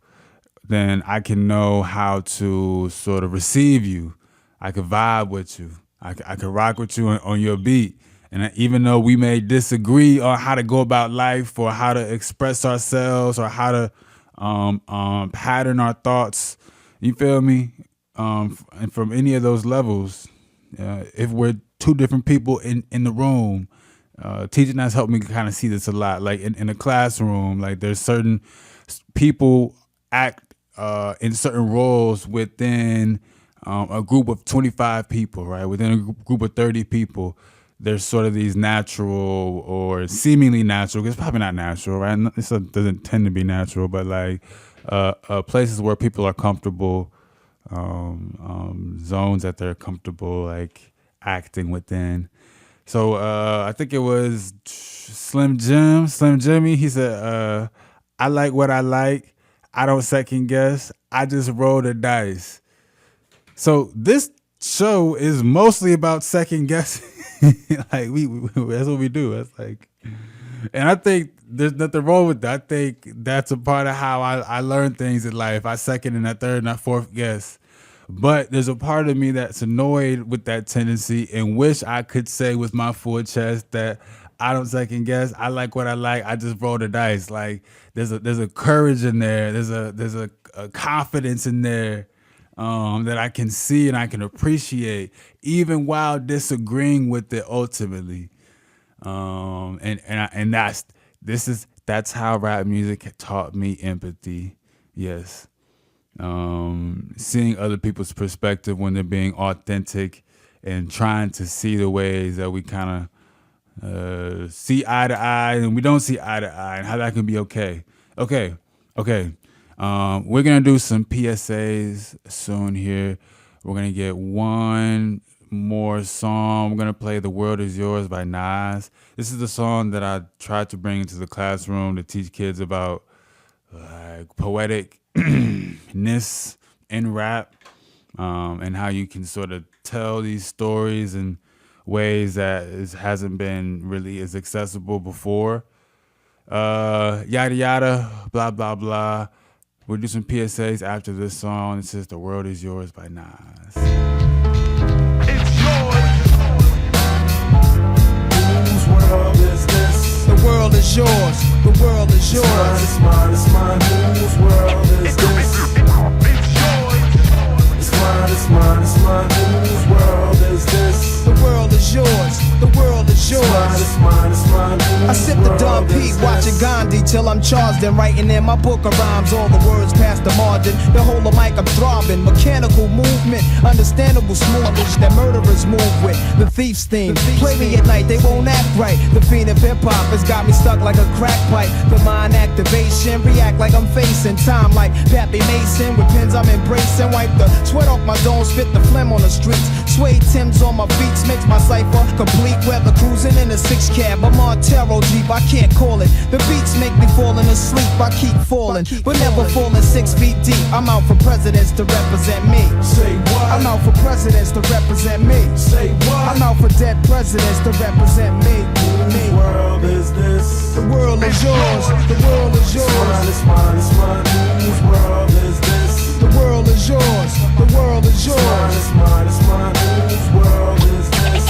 S1: then I can know how to sort of receive you. I can vibe with you. I can rock with you on your beat. And even though we may disagree on how to go about life or how to express ourselves or how to pattern our thoughts, you feel me? And from any of those levels, if we're two different people in the room, teaching has helped me kind of see this a lot. Like in a classroom, like there's certain people act in certain roles within a group of 25 people, right? Within a group of 30 people, there's sort of these natural or seemingly natural, it's probably not natural, right? This doesn't tend to be natural, but like places where people are comfortable, zones that they're comfortable like acting within. So I think it was Slim Jimmy. He said, I like what I like. I don't second guess. I just roll the dice. So this show is mostly about second guessing. Like we that's what we do. That's like, and I think there's nothing wrong with that. I think that's a part of how I learn things in life. I second and I third and I fourth guess. But there's a part of me that's annoyed with that tendency and wish I could say with my full chest that I don't second guess. I like what I like. I just roll the dice. Like there's a courage in there. There's a confidence in there that I can see and I can appreciate, even while disagreeing with it ultimately. And that's how rap music taught me empathy. Yes. Seeing other people's perspective when they're being authentic and trying to see the ways that we kind of see eye to eye and we don't see eye to eye, and how that can be okay. Okay. We're going to do some PSAs soon here. We're going to get one more song. We're going to play The World Is Yours by Nas. This is the song that I tried to bring into the classroom to teach kids about like poetic ness in rap, and how you can sort of tell these stories in ways that hasn't been really as accessible before. Yada yada, blah blah blah. We'll do some PSAs after this song. This is "The World Is Yours" by Nas.
S7: Whose world is this?
S8: The world is yours. The world is yours.
S7: It's mine, it's mine, it's mine. Whose world is this? It's mine, it's mine, it's mine. Whose world is this?
S8: The world is yours. The world is yours.
S7: It's mine, it's mine, it's mine.
S8: I sip the Donte, watching Gandhi till I'm charged and writing in my book of rhymes. All the words past the margin. The whole of mic I'm throbbing. Mechanical movement, understandable smoothness that murderers move with. The thief's theme. Play me at night, they won't act right. The fiend of hip hop has got me stuck like a crack pipe. The mind activation, react like I'm facing time like Pappy Mason. With pins I'm embracing. Wipe the sweat off my dome, spit the phlegm on the streets. Suede Timbs on my beats makes my cipher complete. Weather cruising in a 6 cab. I'm on Taro Jeep, I can't call it. The beats make me falling asleep. I keep falling, but never falling 6 feet deep. I'm out for presidents to represent me.
S7: Say what?
S8: I'm out for presidents to represent me.
S7: Say what?
S8: I'm out for dead presidents to represent me.
S7: Whose world is this?
S8: The world is yours. The world is yours.
S7: It's mine, it's mine, it's mine. Whose world is this?
S8: The world is yours. The world is yours.
S7: It's mine, it's mine, it's mine. Whose world is this?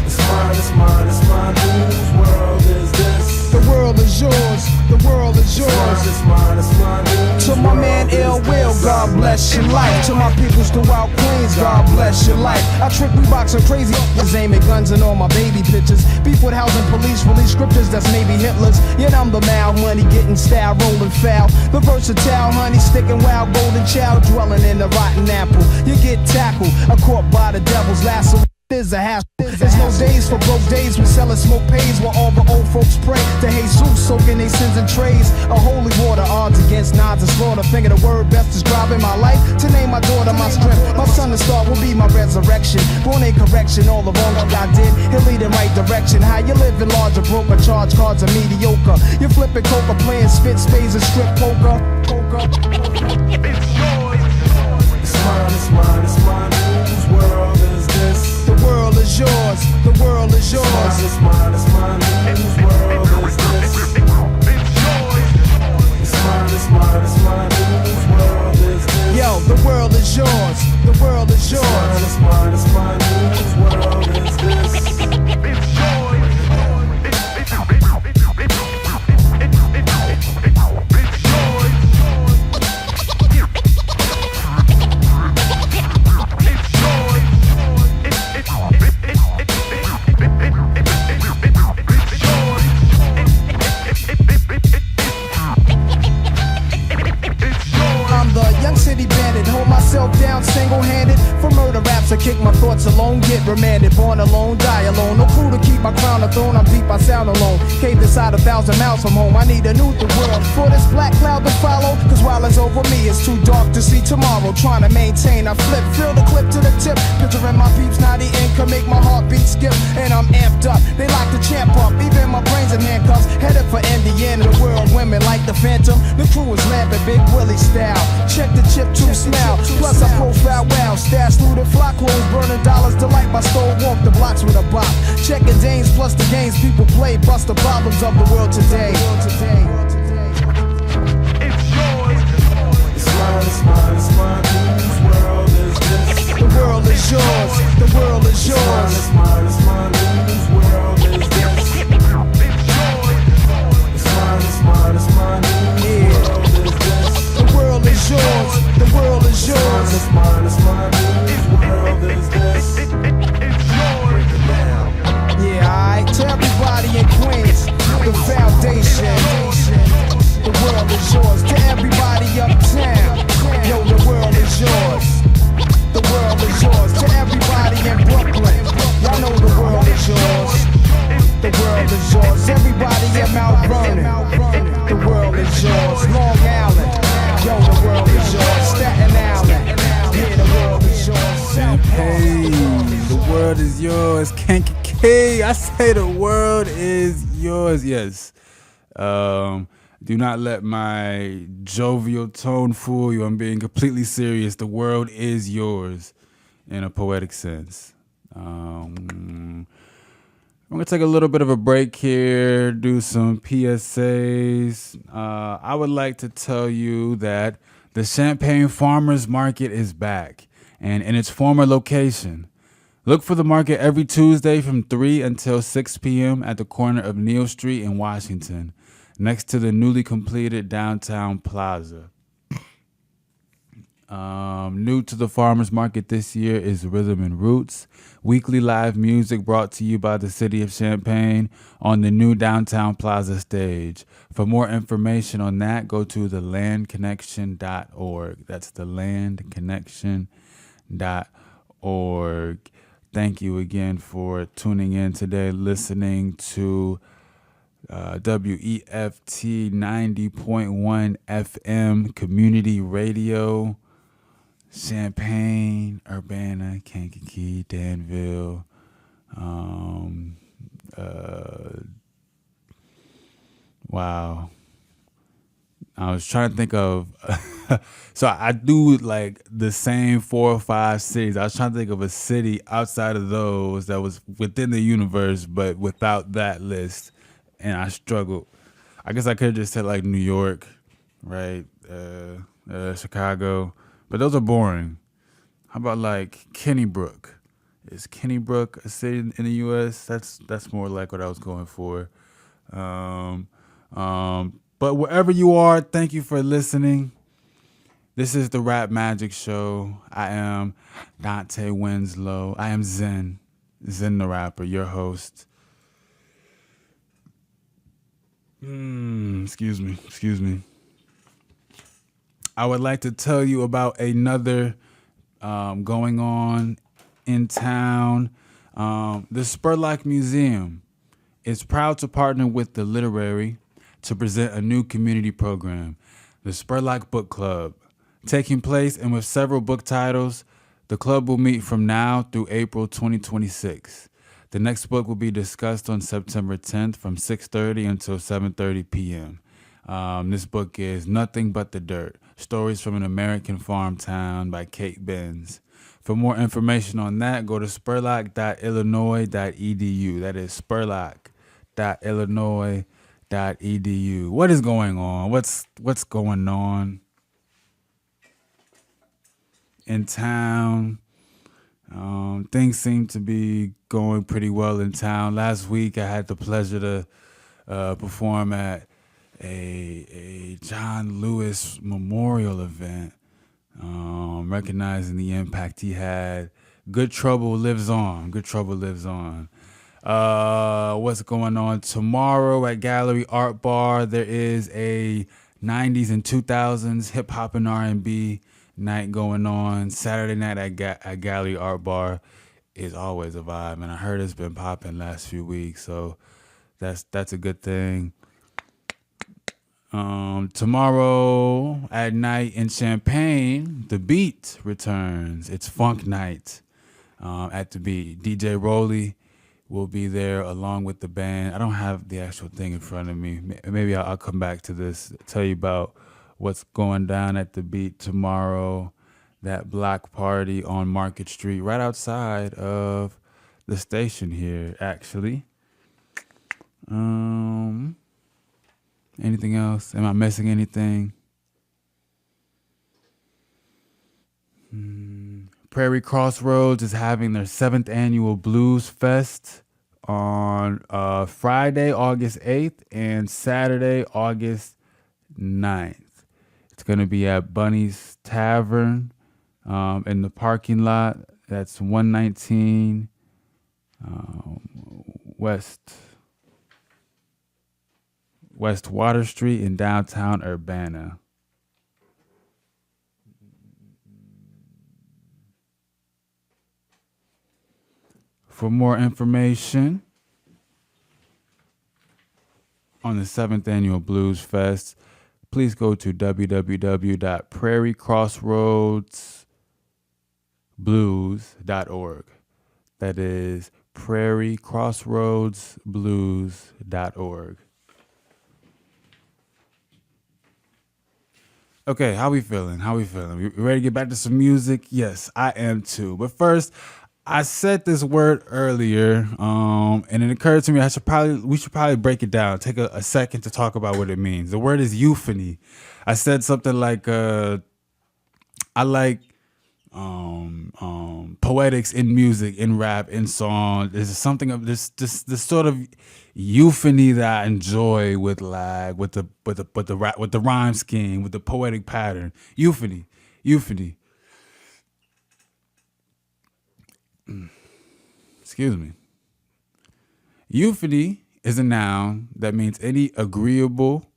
S7: It's mine, it's mine, it's mine. Whose world is this?
S8: The world is yours. The world is yours.
S7: It's mine, it's mine, it's mine.
S8: To my man Ill Will, God bless your life. To my peoples throughout Queens, God bless your life. I trick Reeboks and crazy aiming guns and all my baby pictures. Beef with housing police, release scriptures that's maybe Hitler's. Yet I'm the mal money getting style, rolling foul. The versatile honey sticking wild, golden child dwelling in the rotten apple. You get tackled, caught by the devil's lasso. There's a hassle. There's no days for broke days. We selling smoke pays while all the old folks pray to Jesus, soaking their sins in trays. A holy water, odds against nods and slaughter. Think of the word best describing my life. To name my daughter my strength. My son and star will be my resurrection. Born in correction, all the wrong I did. He'll lead in right direction. How you living larger, broker, charge cards are mediocre. You flipping coca, playing spit spades and strip poker.
S7: It's mine, it's mine, it's mine. Whose world is this?
S8: The world is yours. The world is yours.
S7: It's mine, it's mine, it's mine. Whose world is this? It's mine, it's mine, it's mine. Whose world is this?
S8: Yo, the world is yours. The world is yours.
S7: It's mine, it's mine, it's mine. Whose world is this?
S8: Down single-handed for murder raps. I kick my thoughts alone, get remanded. Born alone, die alone. No crew to keep my crown a throne. I'm deep, I sound alone. Caved inside 1,000 miles from home. I need a new world for this black cloud to follow. Cause while it's over me, it's too dark to see tomorrow. Trying to maintain, I flip, fill the clip to the tip. Picturing my peeps, naughty ink can make my heartbeat skip. And I'm amped up, they like to champ up. Even my brains in handcuffs, headed for Indiana. The world women like the Phantom. The crew is lamping, Big Willie style. Check the chip to smell. Plus I profile well, stash through the flock clothes, burning dollars to light my stove, walk the blocks with a bop. Checking Danes plus the games people play, bust the problems of the world today.
S7: It's mine, it's mine, it's mine. Whose world is this?
S8: The world is yours. The world is yours.
S7: It's mine, it's mine, it's mine. Whose world is this? It's mine, it's mine, it's mine. Whose world is this?
S8: The world is yours. The world is yours.
S7: It's mine, it's mine. Whose world is this?
S8: Yeah, alright. To everybody in Queens, the foundation. The world is yours. To everybody uptown, yo, the world is yours. The world is yours. To everybody in Brooklyn, y'all know the world is yours. The world is yours. Everybody in Mount Vernon, the world is yours. Long Island, yo, the world is yours. Staten Island, yeah, the world is yours.
S1: Hey, the world is yours. Kankakee, I say the world is yours. Yes. Do not let my jovial tone fool you. I'm being completely serious. The world is yours in a poetic sense. I'm going to take a little bit of a break here, do some PSAs. I would like to tell you that the Champaign Farmers Market is back and in its former location. Look for the market every Tuesday from 3 until 6 p.m. at the corner of Neal Street in Washington, next to the newly completed downtown plaza. New to the farmers market this year is Rhythm and Roots, weekly live music brought to you by the city of Champaign on the new downtown plaza stage. For more information on that, go to thelandconnection.org. That's thelandconnection.org. Thank you again for tuning in today, listening to WEFT 90.1 FM Community Radio, Champaign, Urbana, Kankakee, Danville. Wow. I was trying to think of, so I do like the same 4 or 5 cities. I was trying to think of a city outside of those that was within the universe, but without that list. And I struggled. I guess I could have just said like New York, right? Chicago, but those are boring. How about like Kennybrook? Is Kennybrook a city in the U.S.? That's more like what I was going for. But wherever you are, thank you for listening. This is the Rap Magic Show. I am Donte Winslow. I am ZENtheRapper, your host. Excuse me. I would like to tell you about another going on in town. The Spurlock Museum is proud to partner with the Literary to present a new community program, the Spurlock Book Club. Taking place and with several book titles, the club will meet from now through April 2026. The next book will be discussed on September 10th from 6:30 until 7:30 p.m. This book is Nothing But the Dirt, Stories from an American Farm Town by Kate Benz. For more information on that, go to spurlock.illinois.edu. That is spurlock.illinois.edu. What is going on? What's going on in town? Things seem to be going pretty well in town. Last week, I had the pleasure to perform at a John Lewis memorial event, recognizing the impact he had. Good Trouble lives on. Good Trouble lives on. What's going on tomorrow at Gallery Art Bar? There is a 90s and 2000s hip hop and R&B night going on. Saturday night at Gallery Art Bar is always a vibe, and I heard it's been popping last few weeks, so that's a good thing. Tomorrow at night in Champaign, The Beat returns. It's Funk Night at The Beat. DJ Rolly will be there along with the band. I don't have the actual thing in front of me. Maybe I'll come back to this, tell you about what's going down at The Beat tomorrow. That block party on Market Street, right outside of the station here, actually. Anything else? Am I missing anything? Prairie Crossroads is having their 7th annual Blues Fest on Friday, August 8th, and Saturday, August 9th. It's going to be at Bunny's Tavern in the parking lot. That's 119 West Water Street in downtown Urbana. For more information on the 7th Annual Blues Fest, please go to www.prairiecrossroadsblues.org. That is prairiecrossroadsblues.org. Okay, how we feeling? How we feeling? We ready to get back to some music? Yes, I am too. But first, I said this word earlier, and it occurred to me we should probably break it down. Take a second to talk about what it means. The word is euphony. I said something like I like poetics in music, in rap, in song. There's something of this sort of euphony that I enjoy with the rhyme scheme, with the poetic pattern. Euphony. Excuse me. Euphony is a noun that means any agreeable,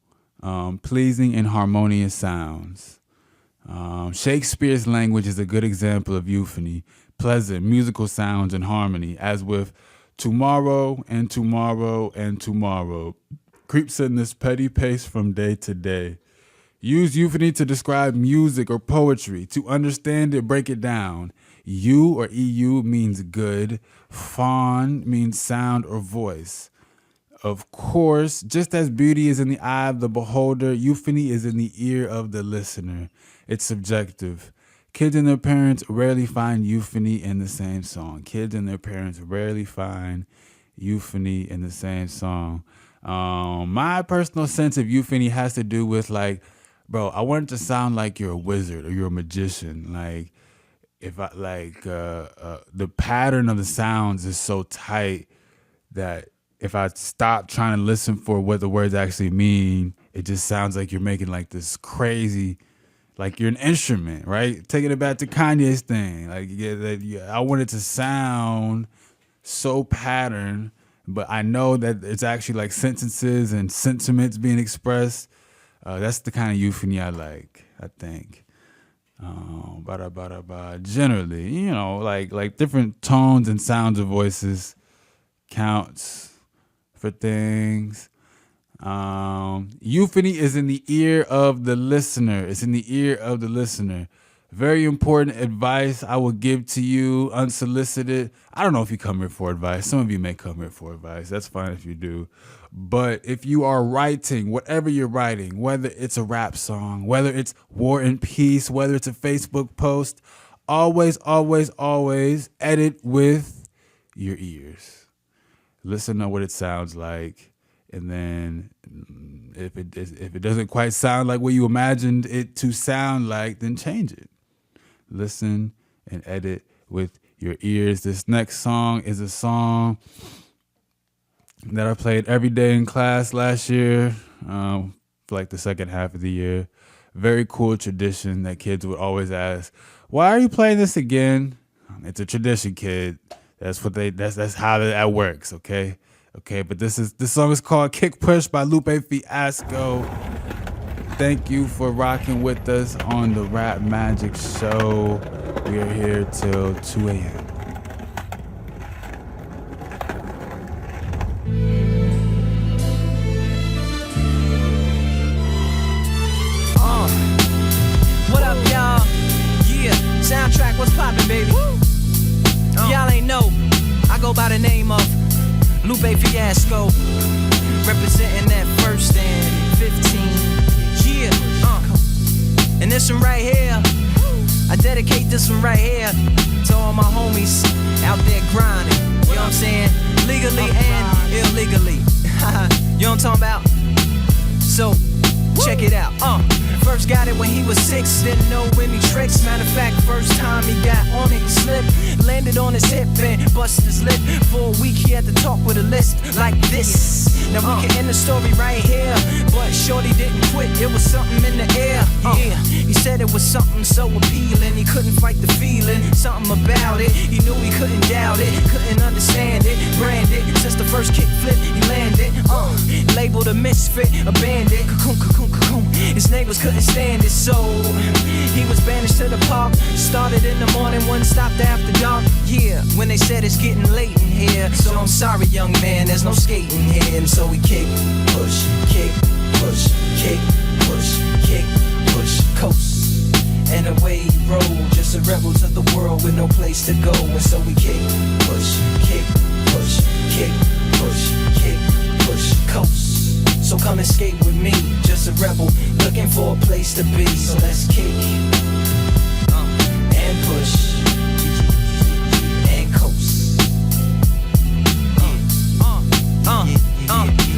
S1: pleasing, and harmonious sounds. Shakespeare's language is a good example of euphony, pleasant musical sounds and harmony, as with tomorrow and tomorrow and tomorrow creeps in this petty pace from day to day. Use euphony to describe music or poetry. To understand it, break it down. Eu or EU means good. Fawn means sound or voice. Of course, just as beauty is in the eye of the beholder, euphony is in the ear of the listener. It's subjective. Kids and their parents rarely find euphony in the same song. My personal sense of euphony has to do with like, bro, I want it to sound like you're a wizard or you're a magician. Like, if I the pattern of the sounds is so tight that if I stop trying to listen for what the words actually mean, it just sounds like you're making like this crazy, like you're an instrument, right? Taking it back to Kanye's thing. Like, I want it to sound so patterned, but I know that it's actually like sentences and sentiments being expressed. That's the kind of euphony I like, I think. Generally, you know, like different tones and sounds of voices counts for things. Euphony is in the ear of the listener. Very important advice I will give to you, unsolicited. I don't know if you come here for advice. Some of you may come here for advice. That's fine if you do. But if you are writing, whatever you're writing, whether it's a rap song, whether it's War and Peace, whether it's a Facebook post, always edit with your ears. Listen to what it sounds like. And then if it doesn't quite sound like what you imagined it to sound like, then change it. Listen and edit with your ears. This next song is a song that I played every day in class last year, for like the second half of the year. Very cool tradition that kids would always ask, "Why are you playing this again?" It's a tradition, kid. That's how that works, okay? Okay, but this song is called Kick Push by Lupe Fiasco. Thank you for rocking with us on the Rap Magic Show. We are here till 2 a.m.
S11: What up, y'all? Yeah, soundtrack, what's poppin', baby? Y'all ain't know, I go by the name of Lupe Fiasco, representing that first and 15. Yeah, and this one right here, I dedicate this one right here to all my homies out there grinding. You know what I'm saying? Legally and illegally. You know what I'm talking about? So, check it out. First got it when he was 6, didn't know any tricks. Matter of fact, first time he got on it, he slipped, landed on his hip and busted his lip. For a week he had to talk with a list like this. Now we can end the story right here, but shorty didn't quit, it was something in the air. Yeah, he said it was something so appealing, he couldn't fight the feeling, something about it. He knew he couldn't doubt it, couldn't understand it, branded since the first kick flip he landed. Labeled a misfit, a bandit. His neighbors couldn't stand it, so he was banished to the park. Started in the morning, one stopped after dark. Yeah, when they said it's getting late in here, so I'm sorry, young man, there's no skating here. And so we kick, push, kick, push, kick, push, kick, push, coast. And away he rolled, just a rebel to the world with no place to go. And so we kick, push, kick, push, kick, push, kick, push, coast. So
S8: come escape with me. Just a rebel looking for a place to be. So let's kick and push and coast.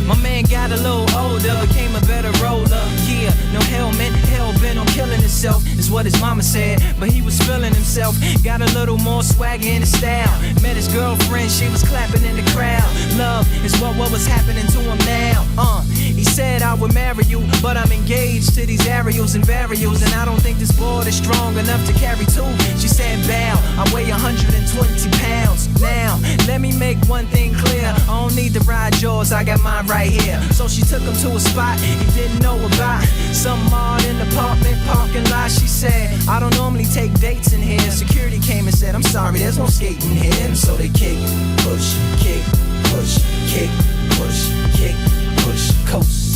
S11: My man got a little older, became a better roller. Yeah, no helmet, hell bent on killing himself, is what his mama said. But he was feeling himself, got a little more swagger in his style. Met his girlfriend, she was clapping in the crowd. Love is what was happening to him now. He said I would marry you, but I'm engaged to these aerials and burials, and I don't think this board is strong enough to carry two. She said bow, I weigh 120 pounds. Now, let me make one thing clear, I don't need to ride yours, I got mine right here. So she took him to a spot he didn't know about, some odd in the apartment parking lot. She said, I don't normally take dates in here. Security came and said, I'm sorry, there's no skating here. And so they kick, push, kick, push, kick, push, kick, push, coast.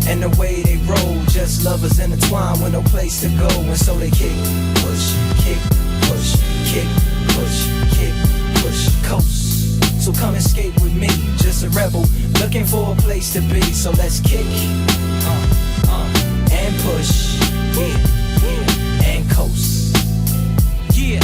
S11: And the way they roll, just lovers intertwined with no place to go. And so they kick, push, kick, push, kick, push, kick, push, coast. So come escape with me, just a rebel looking for a place to be. So let's kick and push, and coast. Yeah,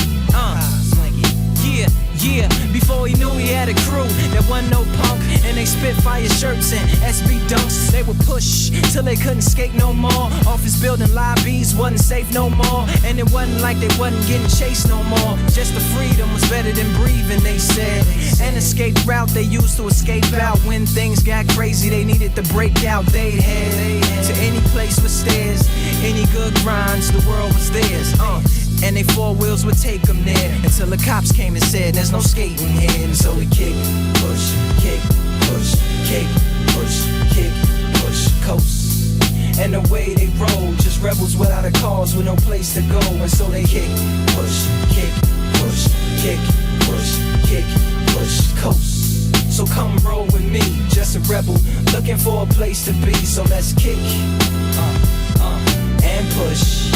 S11: yeah. Before he knew he had a crew that wasn't no punk, and they spit fire shirts and SB dunks. They would push till they couldn't skate no more. Office building lobbies wasn't safe no more, and it wasn't like they wasn't getting chased no more. Just the freedom was better than breathing, they said. An escape route they used to escape out when things got crazy. They needed to break out. They'd head to any place with stairs, any good grinds. The world was theirs. And they four wheels would take them there until the cops came and said there's no skating here. And so we kick, push, kick, push, kick, push, kick, push, coast. And the way they roll, just rebels without a cause with no place to go. And so they kick, push, kick, push, kick, push, kick, push, coast. So come roll with me, just a rebel looking for a place to be. So let's kick and push,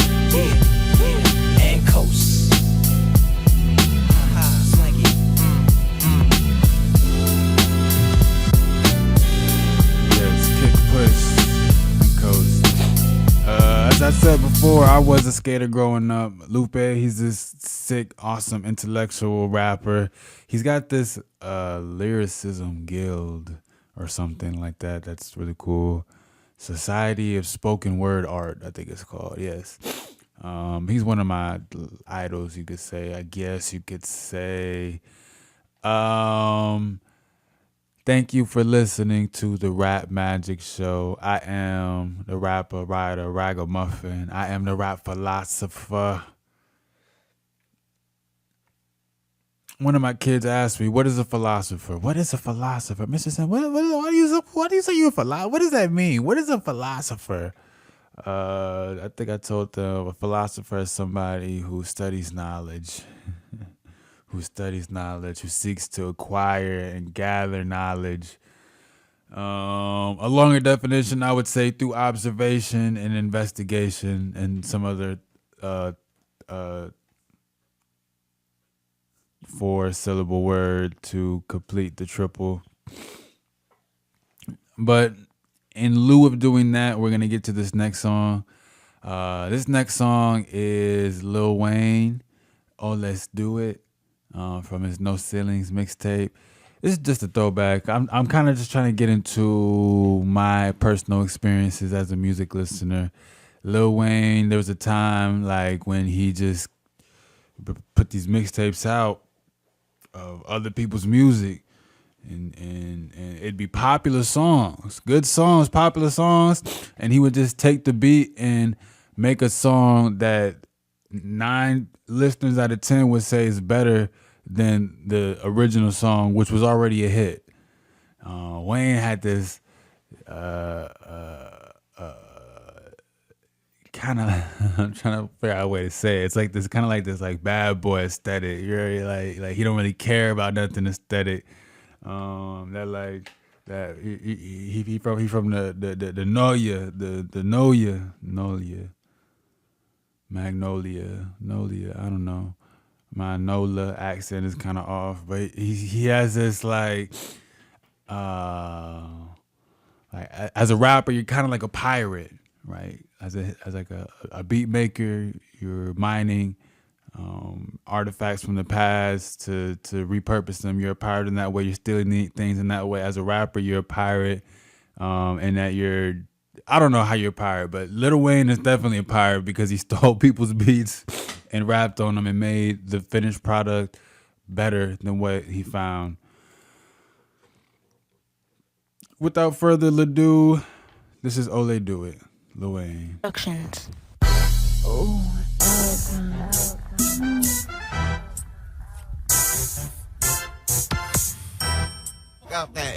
S11: and coast.
S1: Yes, kick, push, and coast. As I said before, I was a skater growing up. Lupe, he's this sick, awesome, intellectual rapper. He's got this lyricism guild or something like that. That's really cool. Society of Spoken Word Art, I think it's called. Yes. He's one of my idols, you could say. I guess you could say. Thank you for listening to the Rap Magic Show. I am the rapper, writer, ragamuffin. I am the rap philosopher. One of my kids asked me, "What is a philosopher?" What is a philosopher, Mr. Sam? What do you say you're a philosopher? What does that mean? What is a philosopher? I think I told them a philosopher is somebody who studies knowledge, who seeks to acquire and gather knowledge. A longer definition, I would say, through observation and investigation and some other 4-syllable word to complete the triple. But in lieu of doing that, we're going to get to this next song. This next song is Lil Wayne, Oh Let's Do It, from his No Ceilings mixtape. This is just a throwback. I'm kind of just trying to get into my personal experiences as a music listener. Lil Wayne, there was a time like when he just put these mixtapes out of other people's music. And it'd be popular songs, good songs, popular songs, and he would just take the beat and make a song that 9 listeners out of 10 would say is better than the original song, which was already a hit. Wayne had this kind of, I'm trying to figure out a way to say it. It's like this kind of like this like bad boy aesthetic. You're like he don't really care about nothing aesthetic. That like that he from the Nolia, the Nolia, Magnolia, I don't know. My Nola accent is kind of off, but he has this like as a rapper, you're kind of like a pirate, right? As like a beat maker, you're mining artifacts from the past to repurpose them. You're a pirate in that way. You're stealing things in that way. As a rapper, you're a pirate, and that you're, I don't know how you're a pirate, but Lil Wayne is definitely a pirate because he stole people's beats and rapped on them and made the finished product better than what he found. Without further ado, this is Ole Do It, Lil Wayne.
S12: Productions.
S13: Got that.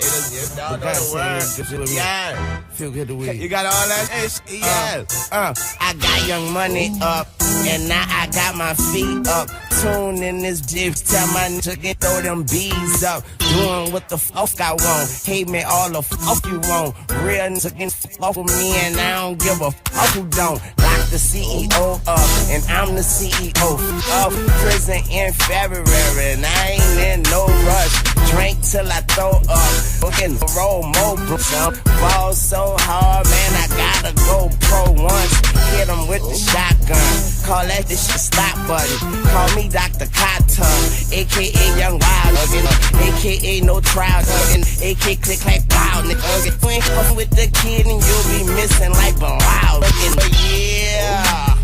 S13: Yeah. Feel good to win. You got all that shit? Yeah. I got Young Money up, and now I got my feet up. Tune in this diff, tell my nigga can throw them bees up. Doing what the fuck I want. Hate me all the fuck you want. Real nigga can fuck with me, and I don't give a fuck who don't. Lock the CEO up, and I'm the CEO of prison in February, and I ain't in no rush. Drink till I throw up, fucking roll more brooks up. Ball so hard, man, I gotta go pro once. Hit him with the shotgun, call that this shit stop button. Call me Dr. Cotton, a.k.a. Young Wild, a.k.a. No Trial, a.k.a. Click Clack Wow, nigga. Swing off with the kid and you'll be missing like Wow, yeah.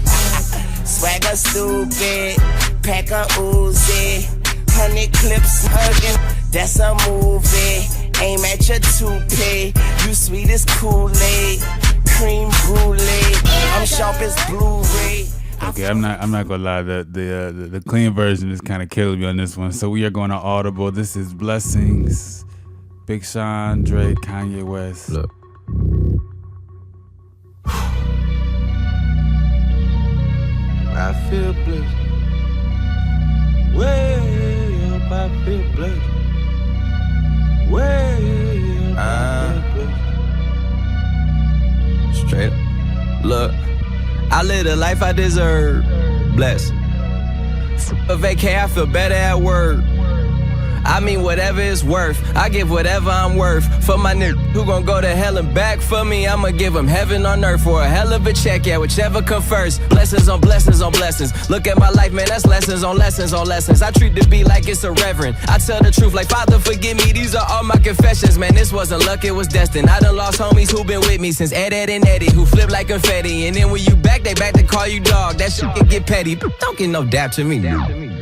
S13: Swagger stupid, pack a Uzi, 100 clips hugging. That's a movie. Aim at your toupee. You sweet as Kool-Aid, cream brulee. I'm sharp as Blu-ray.
S1: Okay, I'm not gonna lie. The clean version is kind of killing me on this one. So we are going to Audible. This is Blessings, Big Sean, Drake, Kanye West.
S14: Look. I feel blessed. Way up, I feel blessed. Way up, I feel blessed. Straight up. Look, I live the life I deserve. Blessed. A vacay, I feel better at work. I mean whatever it's worth, I give whatever I'm worth. For my nigga who gon' go to hell and back for me, I'ma give him heaven on earth for a hell of a check, yeah, whichever come first. Blessings on blessings on blessings. Look at my life, man, that's lessons on lessons on lessons. I treat the beat like it's a reverend. I tell the truth like, Father, forgive me, these are all my confessions. Man, this wasn't luck, it was destined. I done lost homies who been with me since Ed and Eddie, who flip like confetti. And then when you back, they back to call you dog. That shit can get petty, don't get no dap to me, dude.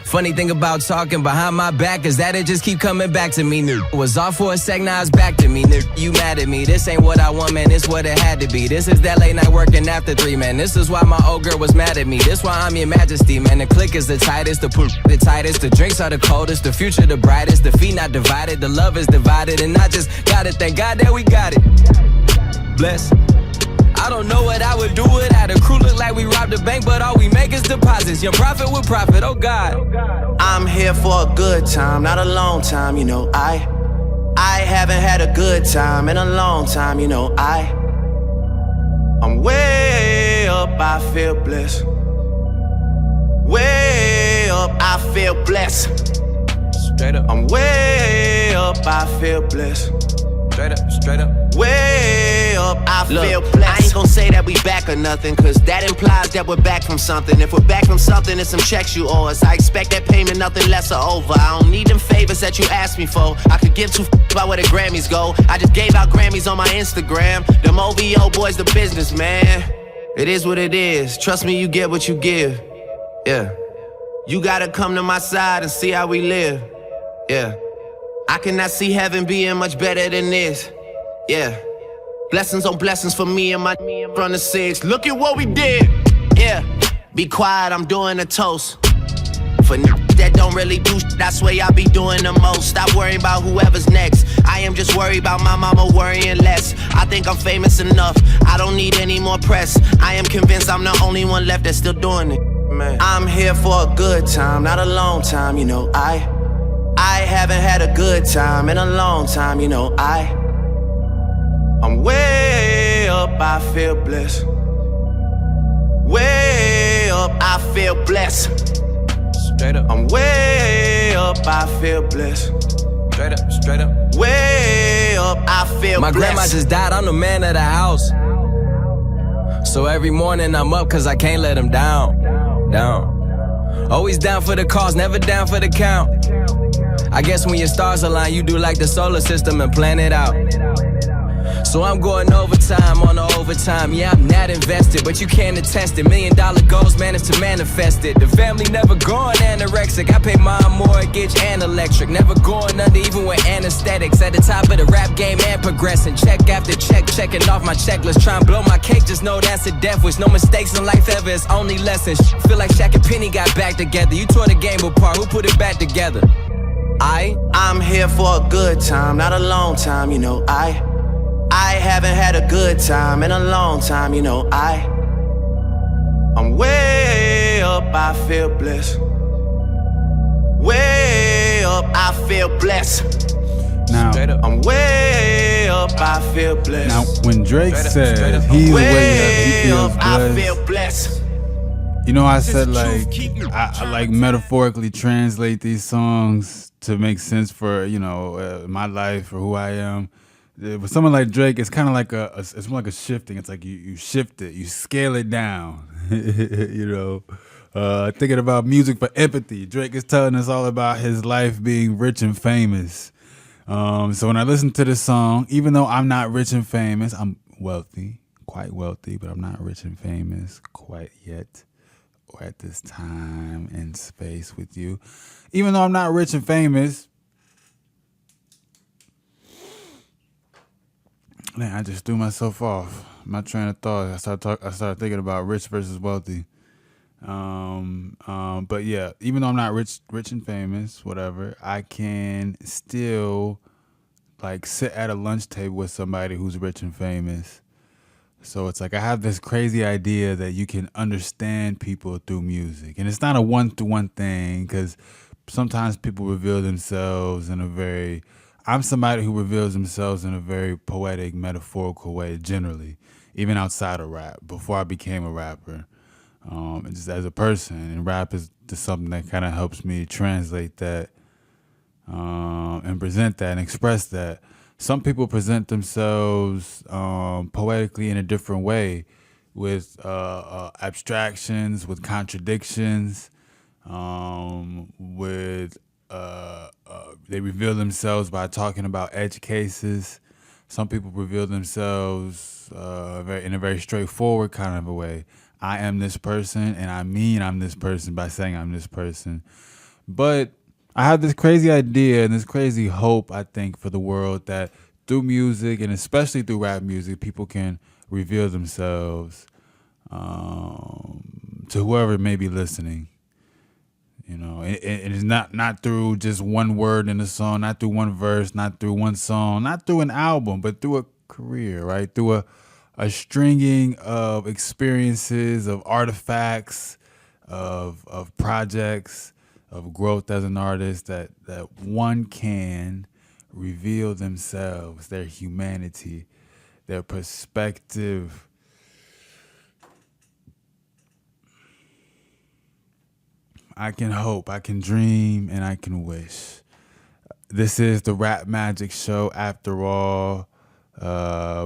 S14: Funny thing about talking behind my back is that it just keep coming back to me, nigga. Was off for a sec, now it's back to me, nigga. You mad at me, this ain't what I want, man, this what it had to be. This is that late night working after 3, man. This is why my old girl was mad at me. This why I'm your majesty, man. The click is the tightest, the push the tightest. The drinks are the coldest, the future the brightest. The feet not divided, the love is divided. And I just gotta thank God that we got it. Bless. I don't know what I would do without a crew. Look like we robbed a bank, but all we make is deposits. Young profit with profit, oh God.
S15: I'm here for a good time, not a long time, you know. I haven't had a good time in a long time, you know. I'm way up, I feel blessed. Way up, I feel blessed.
S14: Straight up.
S15: I'm way up, I feel blessed.
S14: Straight up, straight up.
S15: Way up, I feel blessed. I ain't gon' say that we back or nothing, cause that implies that we're back from something. If we're back from something, it's some checks you owe us. I expect that payment, nothing less or over. I don't need them favors that you asked me for. I could give 2 about where the Grammys go. I just gave out Grammys on my Instagram. Them OVO boys, the business, man. It is what it is. Trust me, you get what you give. Yeah. You gotta come to my side and see how we live. Yeah. I cannot see heaven being much better than this. Yeah. Blessings on blessings for me and my from the 6. Look at what we did. Yeah. Be quiet, I'm doing a toast. For that don't really do shit, I swear I be doing the most. Stop worrying about whoever's next. I am just worried about my mama worrying less. I think I'm famous enough, I don't need any more press. I am convinced I'm the only one left that's still doing it. Man. I'm here for a good time, not a long time, you know. I haven't had a good time in a long time, you know. I'm way up, I feel blessed. Way up, I feel blessed.
S14: Straight up.
S15: I'm way up, I feel blessed.
S14: Straight up, straight up.
S15: Way up, I
S13: feel
S14: My
S13: blessed.
S14: grandma just died, I'm the man of the house. So every morning I'm up cause I can't let him down. Always down for the cause, never down for the count. I guess when your stars align, you do like the solar system and plan it out. So I'm going overtime on the overtime. Yeah, I'm not invested, but you can't attest it. $1 million goals managed to manifest it. The family never going anorexic. I pay my mortgage and electric. Never going under even with anesthetics. At the top of the rap game and progressing. Check after check, checking off my checklist. Try and blow my cake, just know that's a death wish. No mistakes in life ever, it's only lessons. Feel like Shaq and Penny got back together. You tore the game apart, who put it back together?
S15: I'm here for a good time, not a long time, you know. I haven't had a good time in a long time, you know. I'm way up, I feel blessed. Way up, I feel blessed.
S1: Now,
S15: I'm way up, I feel blessed.
S1: Now, when Drake said he's way up, he feels blessed. You know, I said like I like metaphorically translate these songs to make sense for my life or who I am. With someone like Drake, it's kind of like it's more like a shifting. It's like you shift it, you scale it down. Thinking about music for empathy. Drake is telling us all about his life being rich and famous. So when I listen to this song, even though I'm not rich and famous, I'm wealthy, quite wealthy, but I'm not rich and famous quite yet. Or at this time and space with you. Even though I'm not rich and famous, man, I just threw myself off my train of thought. I started thinking about rich versus wealthy. But yeah, even though I'm not rich and famous, whatever, I can still like sit at a lunch table with somebody who's rich and famous. So it's like I have this crazy idea that you can understand people through music. And it's not a one-to-one thing because sometimes people reveal themselves in a very... I'm somebody who reveals themselves in a very poetic, metaphorical way generally, even outside of rap, before I became a rapper. And just as a person. And rap is just something that kind of helps me translate that and present that and express that. Some people present themselves poetically in a different way with abstractions, with contradictions, they reveal themselves by talking about edge cases. Some people reveal themselves in a very straightforward kind of a way. I am this person, and I mean I'm this person by saying I'm this person. But I have this crazy idea and this crazy hope, I think, for the world that through music, and especially through rap music, people can reveal themselves to whoever may be listening. And it's not through just one word in a song, not through one verse, not through one song, not through an album, but through a career, right? Through a stringing of experiences, of artifacts, of projects, of growth as an artist, that one can reveal themselves, their humanity, their perspective. I can hope, I can dream, and I can wish. This is the Rap Magic Show, after all.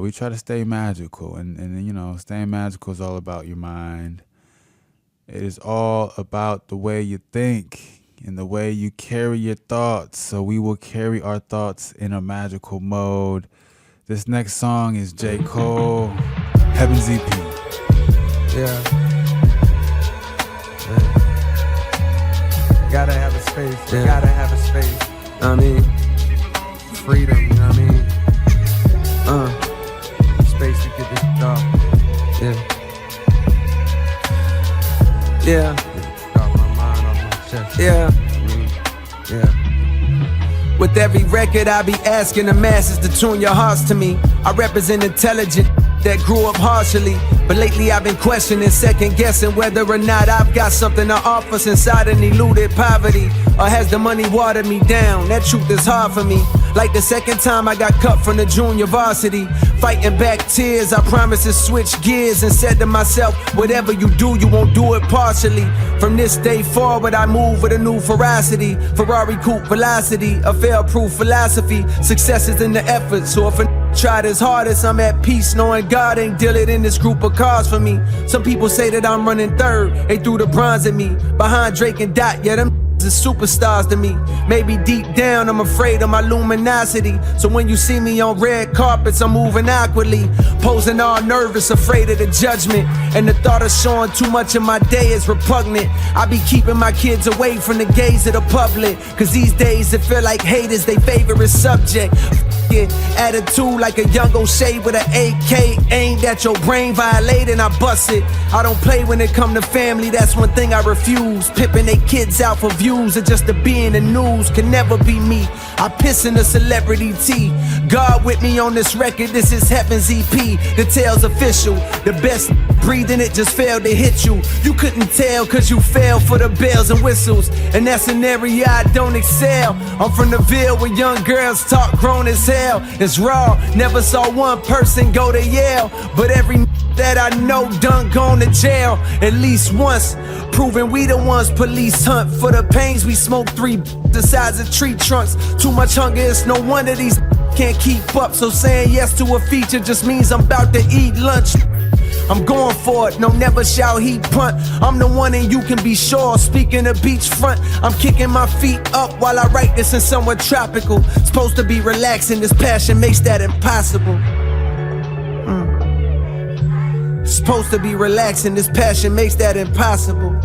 S1: We try to stay magical, and staying magical is all about your mind. It is all about the way you think and the way you carry your thoughts. So we will carry our thoughts in a magical mode. This next song is J. Cole, Heaven's EP.
S12: Yeah. Gotta have a space, you gotta have a space.
S14: I mean,
S12: freedom, you know what I mean? Space to get this off.
S14: Yeah.
S12: Off my mind, off my chest.
S14: Yeah.
S12: Yeah.
S8: With every record I be asking the masses to tune your hearts to me. I represent intelligent that grew up harshly, but lately I've been questioning, second guessing whether or not I've got something to offer since I done eluded poverty, or has the money watered me down? That truth is hard for me. Like the second time I got cut from the junior varsity, fighting back tears, I promised to switch gears and said to myself, whatever you do, you won't do it partially. From this day forward, I move with a new ferocity, Ferrari coupe velocity, a fail-proof philosophy. Success is in the effort, so if a Tried as hard as I'm at peace, knowing God ain't dealing in this group of cars for me. Some people say that I'm running third, they threw the bronze at me. Behind Drake and Dot, yeah, them is superstars to me. Maybe deep down I'm afraid of my luminosity. So when you see me on red carpets, I'm moving awkwardly, posing all nervous, afraid of the judgment. And the thought of showing too much of my day is repugnant. I be keeping my kids away from the gaze of the public, cause these days it feel like hate is their favorite subject. Attitude like a young O'Shea with an AK aimed at your brain, violating, I bust it. I don't play when it come to family, that's one thing I refuse. Pimping they kids out for views or just to be in the news can never be me. I piss in the celebrity tea. God with me on this record, this is Heaven's EP. The tale's official, the best breathing it just failed to hit you. You couldn't tell cause you fell for the bells and whistles, and that's an area I don't excel. I'm from the Ville where young girls talk grown as hell. It's raw, never saw one person go to Yale, but every that I know done gone to jail at least once, proving we the ones police hunt for the pains we smoke 3 the size of tree trunks. Too much hunger, it's no wonder these can't keep up. So saying yes to a feature just means I'm about to eat lunch. I'm going for it, no never shall he punt. I'm the one and you can be sure. Speaking of beachfront, I'm kicking my feet up while I write this in somewhere tropical. Supposed to be relaxing, this passion makes that impossible. Supposed to be relaxing, this passion makes that impossible.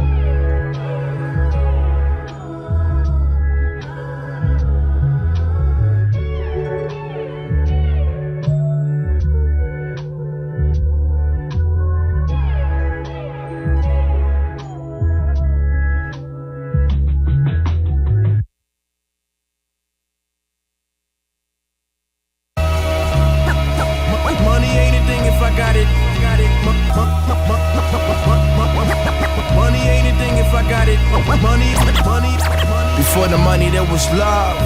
S16: Before the money there was love,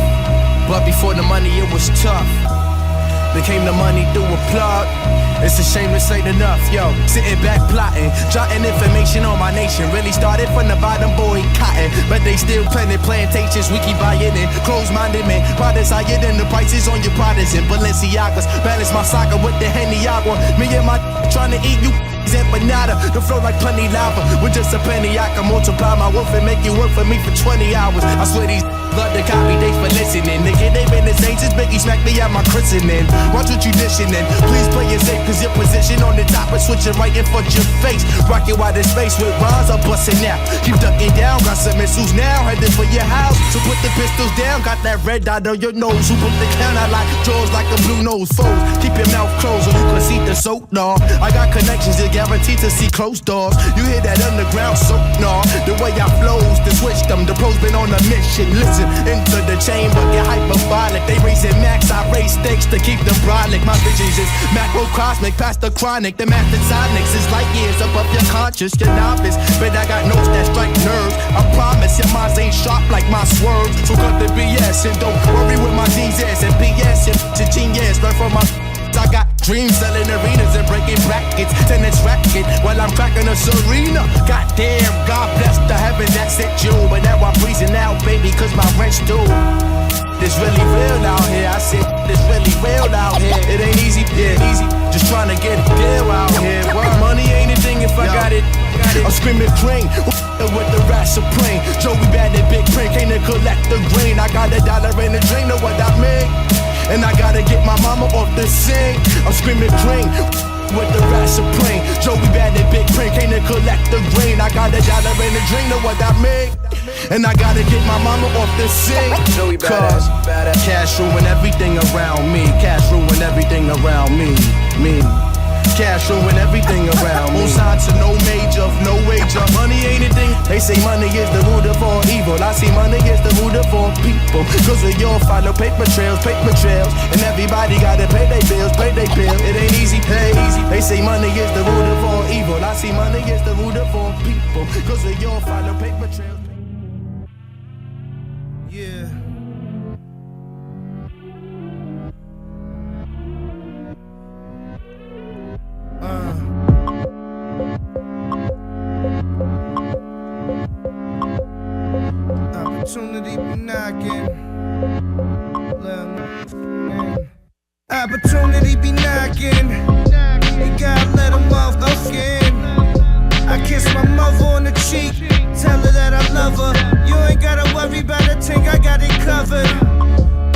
S16: but before the money it was tough. Became the money through a plug. It's a shame this ain't enough, yo. Sitting back plotting, jotting information on my nation. Really started from the bottom, boy, cotton. But they still planting plantations, we keep buying in. Close-minded men, products higher than the prices on your products and Balenciagas. Balance my soccer with the Henny Agua. Me and my trying to eat you empanada. The flow like plenty lava. With just a penny I can multiply my worth and make you work for me for 20 hours. I swear these love to copy, they for listening. Nigga, they been the same since Biggie smacked me at my christening. Watch what you dishing in. Please play it safe, cause your position on the top is switching right in front your face. Rock you out of space with rhymes, I'm busting out. Keep ducking down, got some missiles now, headed for your house. So put the pistols down, got that red dot on your nose. Who put the count out like jaws like a blue nose foes. Keep your mouth closed so you can see the soap, nah. I got connections that guaranteed to see closed doors. You hear that underground soap, nah. The way I flows, to switch them. The pros been on a mission. Listen, into the chamber, get hyperbolic. They raising max, I raise stakes to keep them brolic. My visions is macrocosmic, past the chronic. The master sonics is light years above your conscious, your novice. But I got notes that strike nerves. I promise your minds ain't sharp like my swerves. So cut the BS and don't worry with my G's and BS. It's a genius, learn from my I got dreams selling arenas and breaking brackets. Tennis racket while I'm cracking a serena. Goddamn, God bless the heaven that sent you. But now I'm freezing out, baby, cause my rent's due. This really real out here. I said, this really real out here. It ain't easy, yeah, easy. Just trying to get a deal out here. Well, money ain't a thing if I got it. I'm screaming green with the rat supreme. Joey bad and big print, came to collect the green. I got $1 in the drain, know what I mean? And I gotta get my mama off the scene. I'm screaming green with the rat supreme. Joey bad and big print, came to collect the green. I got $1 in the drain, know what I mean? And I gotta get my mama off the scene. Joey badass, badass. Cash ruin everything around me. Cash ruin everything around me. Cash ruin everything around me. On sign to no major, no wager. Money ain't a thing. They say money is the root of all evil. I see money is the root of all people. Cause we all follow paper trails. And everybody gotta pay their bills, pay their bills. It ain't easy, pay easy. They say money is the root of all evil. I see money is the root of all people. Cause we all follow paper trails. Yeah.
S7: Opportunity be knocking. Opportunity be knocking. You gotta let them off again. I kiss my mother on the cheek, tell her that I love her. You ain't gotta worry about a thing, I got it covered.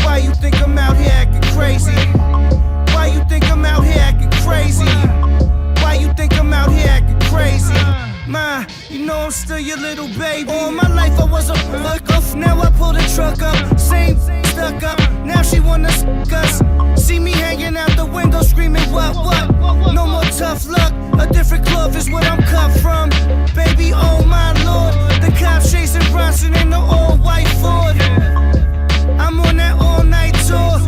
S7: Why you think I'm out here acting crazy? Why you think I'm out here acting crazy? Why you think I'm out here acting crazy? Ma, you know I'm still your little baby. All my life I was a fuck off. Now I pull the truck up, same stuck up. Now she wanna suck us. See me hanging out the window screaming what? No more tough luck. A different club is what I'm cut from. Baby, oh my lord, the cops chasing Bronson in the all-white Ford. I'm on that all-night tour.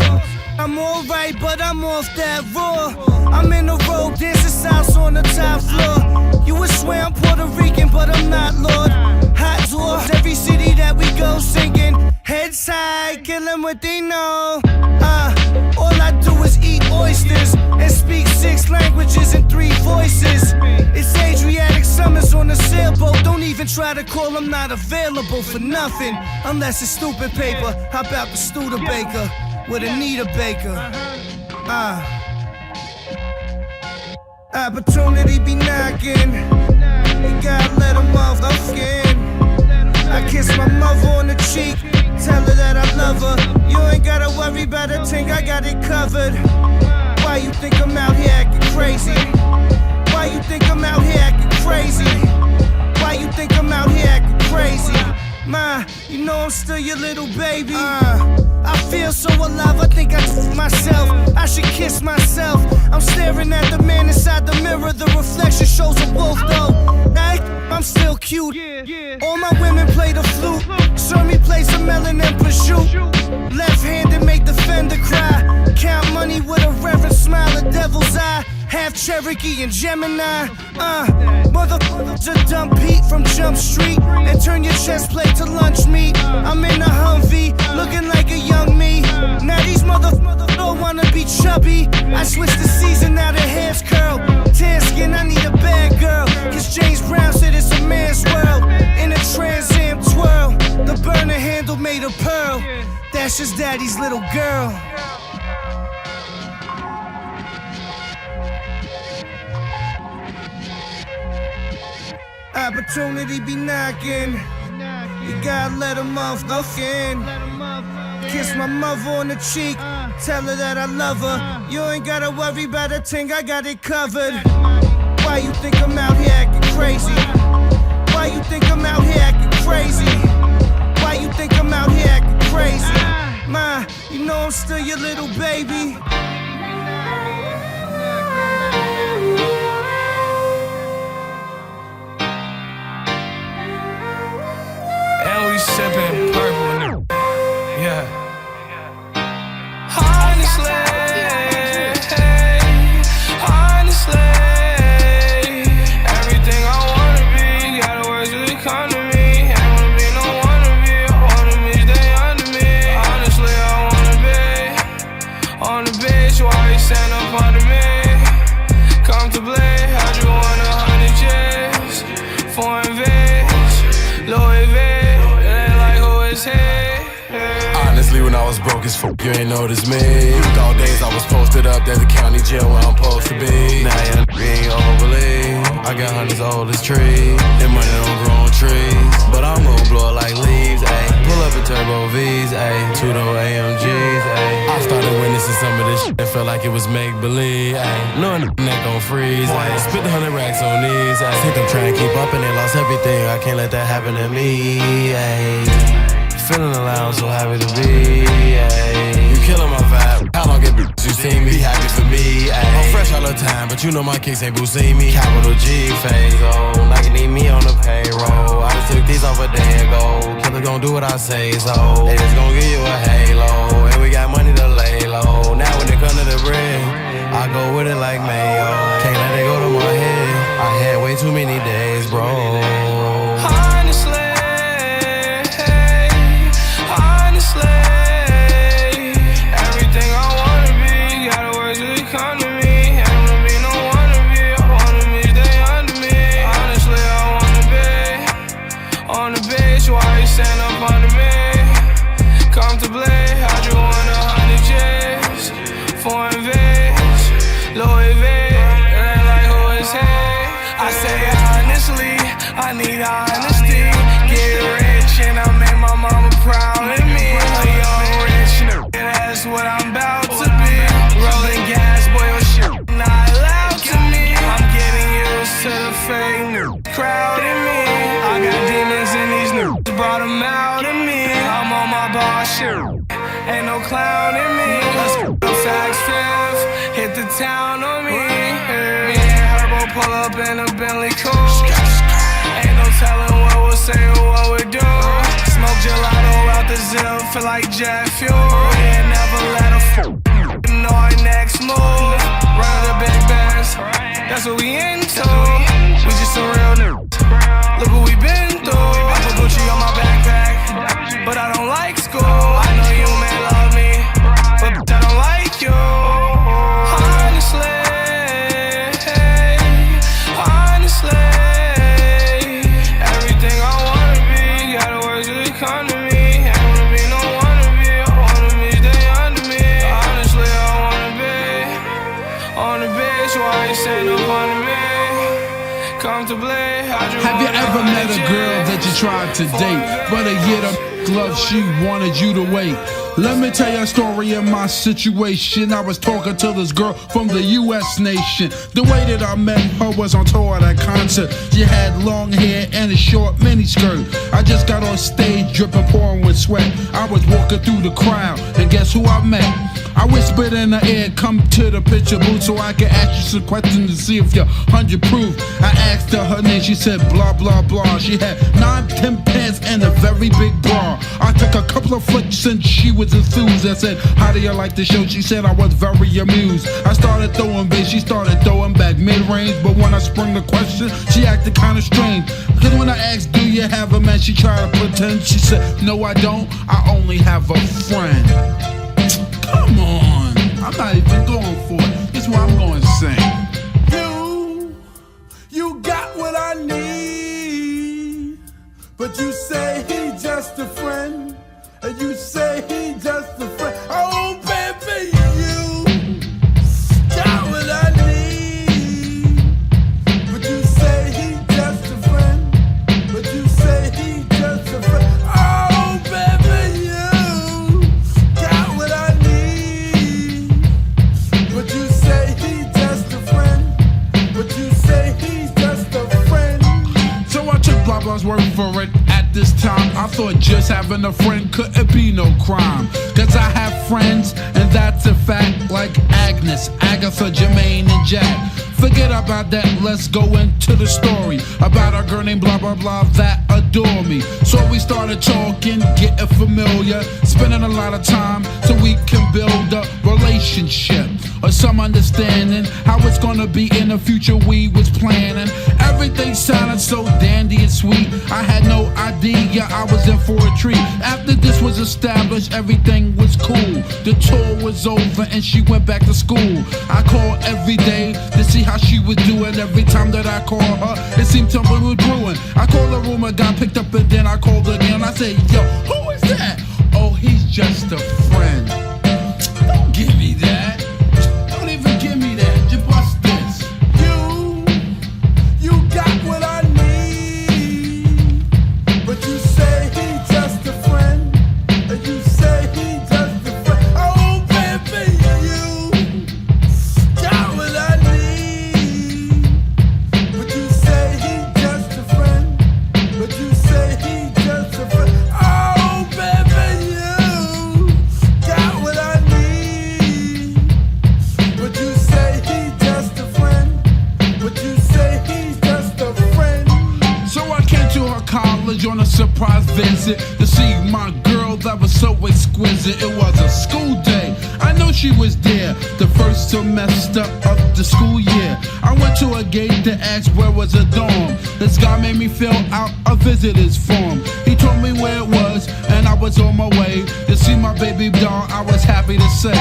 S7: I'm alright, but I'm off that raw. I'm in the road, dancing salsa on the top floor. You would swear I'm Puerto Rican, but I'm not, Lord. Hot doors, every city that we go singing. Heads high, kill them what they know. All I do is eat oysters and speak 6 languages and 3 voices. It's Adriatic summers on a sailboat. Don't even try to call, I'm not available for nothing. Unless it's stupid paper. How about the Studebaker with Anita Baker? Opportunity be knocking. You gotta let them off again. I kiss my mother on the cheek, tell her that I love her. You ain't gotta worry about a thing, I got it covered. Why you think I'm out here acting crazy? Why you think I'm out here acting crazy? Why you think I'm out here acting crazy? Ma, you know I'm still your little baby. I feel so alive, I think I myself. I should kiss myself. I'm staring at the man inside the mirror. The reflection shows a wolf though. I'm still cute. All my women play the flute. Serve me play some melon and prosciutto. Left-handed make the fender cry. Count money with a reverent smile, a devil's eye. Half Cherokee and Gemini. Motherfuckers a dump Pete from Jump Street and turn your chest plate to lunch meat. I'm in a Humvee, looking like a young me. Now these motherfuckers don't wanna be chubby. I switched the season, now their hair's curl. Tan skin, I need a bad girl. Cause James Brown said it's a man's world. In a Trans Am twirl, the burner handle made of pearl. That's just daddy's little girl. Opportunity be knocking. You gotta let them off again. Kiss my mother on the cheek, tell her that I love her. You ain't gotta worry about a thing, I got it covered. Why you think I'm out here acting crazy? Why you think I'm out here acting crazy? Why you think I'm out here acting crazy? Ma, you know I'm still your little baby.
S8: And we sippin' purple, yeah. Honestly, everything I wanna be, gotta work till it come to me. Ain't wanna be no wannabe, wanna me stay under me. Honestly, I wanna be on the beach while you stand up under me. Comfortably, I just want 100 G's, foreign V's, Louis V.
S17: Honestly, when I was broke as fuck, you ain't noticed me. All days I was posted up at the county jail where I'm supposed to be. Now you ain't overly. I got hundreds old as trees, and money don't grow on trees. But I'm gon' blow it like leaves, ayy. Pull up in turbo V's, ayy. 2-door AMGs, ayy. I started witnessing some of this shit that felt like it was make-believe, ayy. Knowing the neck gon' freeze, ayy. Spit the 100 racks on these, ayy. See them trying to keep up and they lost everything. I can't let that happen to me, ayy. Feeling alive, so happy to be, ayy. You killing my vibe, how long it be? You see me, be happy for me, ayy. I'm fresh all the time, but you know my kicks ain't see me. Capital G phase, oh, like you need me on the payroll. I just took these off a day ago. Killer gon' do what I say, so they just gon' give you a halo. And we got money to lay low. Now when it come to the bread, I go with it like mayo. Can't let it go to my head. I had way too many days, bro.
S8: Everything I wanna be, gotta work till it come to me. Ain't wanna be no wannabe, wanna me stay under me. Honestly, I wanna be on the beach while you stand up under me. Comfortably, I just want 100 G's, foreign V's,
S7: I say honestly, I need honesty. Get rich and I make my mama proud of me. A young rich nigga, that's what I'm about to be. Rolling gas, boy, your shit not allowed to me. I'm getting used to the fake new crowd in me. I got demons in these new, brought them out of me. I'm on my boss shit, ain't no clown in me. Let's go to Saks Fifth, hit the town on me. Me and Herbo pull up in a Bentley coupe. Ain't no telling what we'll say or what we do. Smoke gelato out the zip, feel like jet fuel. Yeah, never let a know our next move. Run the big bands, that's what we into. We just a real nigga. Look what we been through. I put Gucci on my backpack, but I don't like school. I know you may love me, but I don't like you. Honestly, honestly, everything I wanna be, gotta work till it come to me. Ain't wanna be no wannabe, I wanna be stay under me. Honestly, I wanna be on the beach, why you say no fun to me? Comfortably.
S18: Have you ever met a girl that you tried to date, but a year to love she wanted you to wait? Let me tell you a story of my situation. I was talking to this girl from the US nation. The way that I met her was on tour at a concert. She had long hair and a short miniskirt. I just got on stage dripping, pouring with sweat. I was walking through the crowd, and guess who I met? I whispered in her ear, come to the picture booth so I can ask you some questions to see if you're 100 proof. I asked her name, she said blah blah blah. She had 9-10 pants and a very big bra. I took a couple of flicks and she was enthused. I said, how do you like the show? She said I was very amused. I started throwing bass, she started throwing back mid-range. But when I sprung the question, she acted kinda strange. Cause when I asked, do you have a man? She tried to pretend. She said, no I don't, I only have a friend. Come on, I'm not even going for it. This is what I'm going to sing. You got what I need, but you say he just a friend, and you say he just a friend. Oh baby, you got what I need, but you say he just a friend, but you say he just a friend. Oh baby, you got what I need, but you say he just a friend, but you say he's just a friend. So I took blah blah's word for it. At this time, I thought just having a friend couldn't be no crime. Cause I have friends, and that's a fact, like Agnes, Agatha, Jermaine, and Jack. Forget about that, let's go into the story about a girl named blah blah blah that adore me. So we started talking, getting familiar, spending a lot of time so we can build a relationship or some understanding how it's gonna be in the future. We was planning, everything sounded so dandy and sweet. I had no idea I was in for a treat. After this was established, everything was cool. The tour was over and she went back to school. I called every day to see how she was doing. Every time that I called her, it seemed something was brewing. I called the room, and got picked up, and then I called again. I said, yo, who is that? Oh, he's just a friend. Don't give me that. Don't even give me that. Just bust this. You got what I need, but you say he's just a friend, and you say he's just a friend. Oh, baby, you got what I need, but you say he's just a friend, but you say he's just a friend. Oh, baby, you got what I need, but you say he's just a friend, but you say he's just a friend. So I came to her college on a surprise visit to see my girl that was so exquisite. It was a school day, I know she was there, the first semester of the school year. I went to a gate to ask where was a dorm. This guy made me fill out a visitor's form. He told me where it was, and I was on my way to see my baby doll. I was happy to say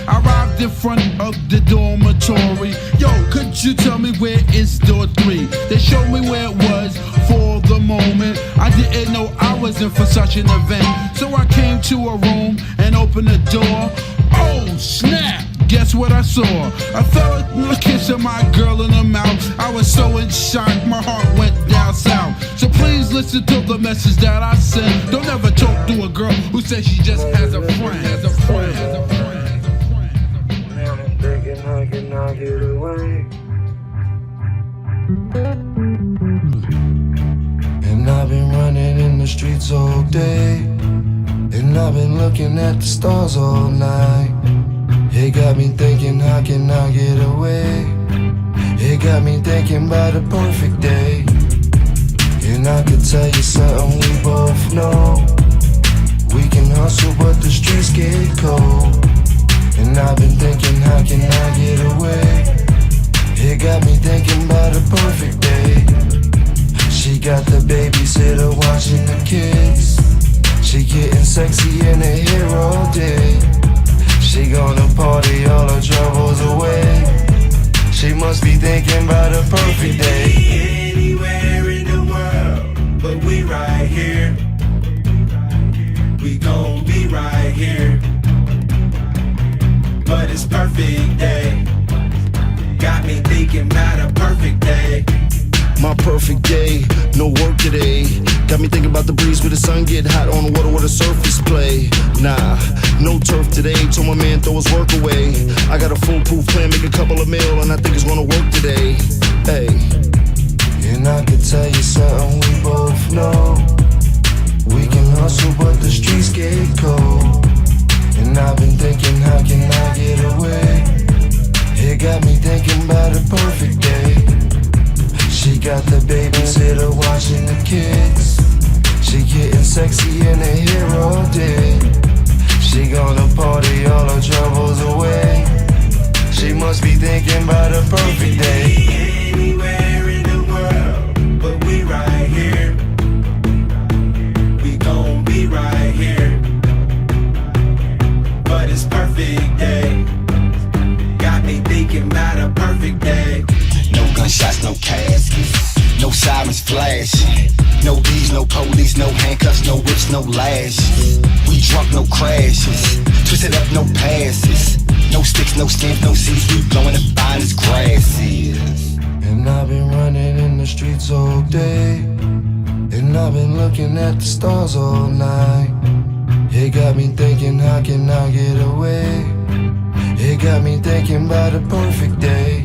S18: I arrived in front of the dormitory. Yo, could you tell me where is door 3? They showed me where it was for the moment. I didn't know I was in for such an event. So I came to a room and opened the door. Oh snap, guess what I saw? I felt like kissing my girl in the mouth. I was so in shock, my heart went down south. So please listen to the message that I send. Don't ever talk to a girl who says she just has a friend.
S7: I'm thinking I cannot get away. And I've been running in the streets all day. And I've been looking at the stars all night. It got me thinking, how can I get away? It got me thinking about the perfect day. And I could tell you something we both know. We can hustle but the streets get cold. And I've been thinking, how can I get away? It got me thinking about the perfect day. She got the babysitter watching the kids. She getting sexy in her hair all day. She gonna party all her troubles away. She must be thinking about a perfect day.
S19: Anywhere in the world, but we right here. We gon' be right here. But it's perfect day. Got me thinking about a perfect day.
S5: My perfect day, no work today. Got me thinking about the breeze where the sun get hot on the water where the surface play. Nah, no turf today. Told my man throw his work away. I got a foolproof plan, make a couple of mil, and I think it's gonna work today. Hey,
S7: and I could tell you something we both know. We can hustle but the streets get cold. And I've been thinking, how can I get away? It got me thinking about a perfect day. She got the babysitter watching the kids. She getting sexy in her hair all day. She gonna party all her troubles away. She must be thinking about a perfect day.
S19: Anywhere in the world, but we right here. We gon' be right here. But it's perfect day. Got me thinking about a perfect day.
S20: No gunshots, no caskets, no sirens flashing. No bees, no police, no handcuffs, no whips, no lashes. We drunk, no crashes, twisted up, no passes. No sticks, no stamps, no seeds, we blowing the fine as grass is.
S7: And I've been running in the streets all day. And I've been looking at the stars all night. It got me thinking, how can I get away? It got me thinking about a perfect day.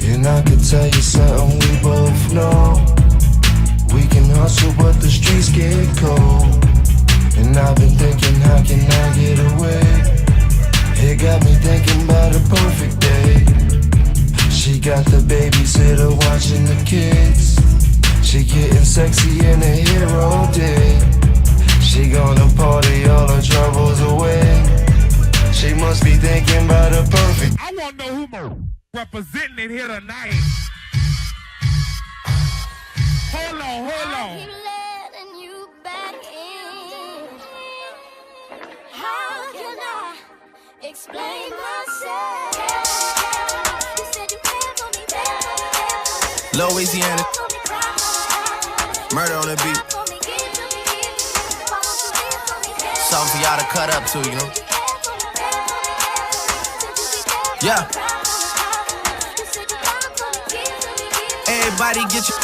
S7: And I could tell you something we both know. We can hustle but the streets get cold. And I've been thinking, how can I get away? It got me thinking about a perfect day. She got the babysitter watching the kids. She getting sexy in her hair all day. She gonna party all her troubles away. She must be thinking about a perfect.
S18: I wanna know who more representing it here tonight. Hold on.
S21: How can I explain myself? You said you care for me,
S14: Louisiana. Murder on the beat. Something for y'all to cut up to, you know? Yeah. Everybody get your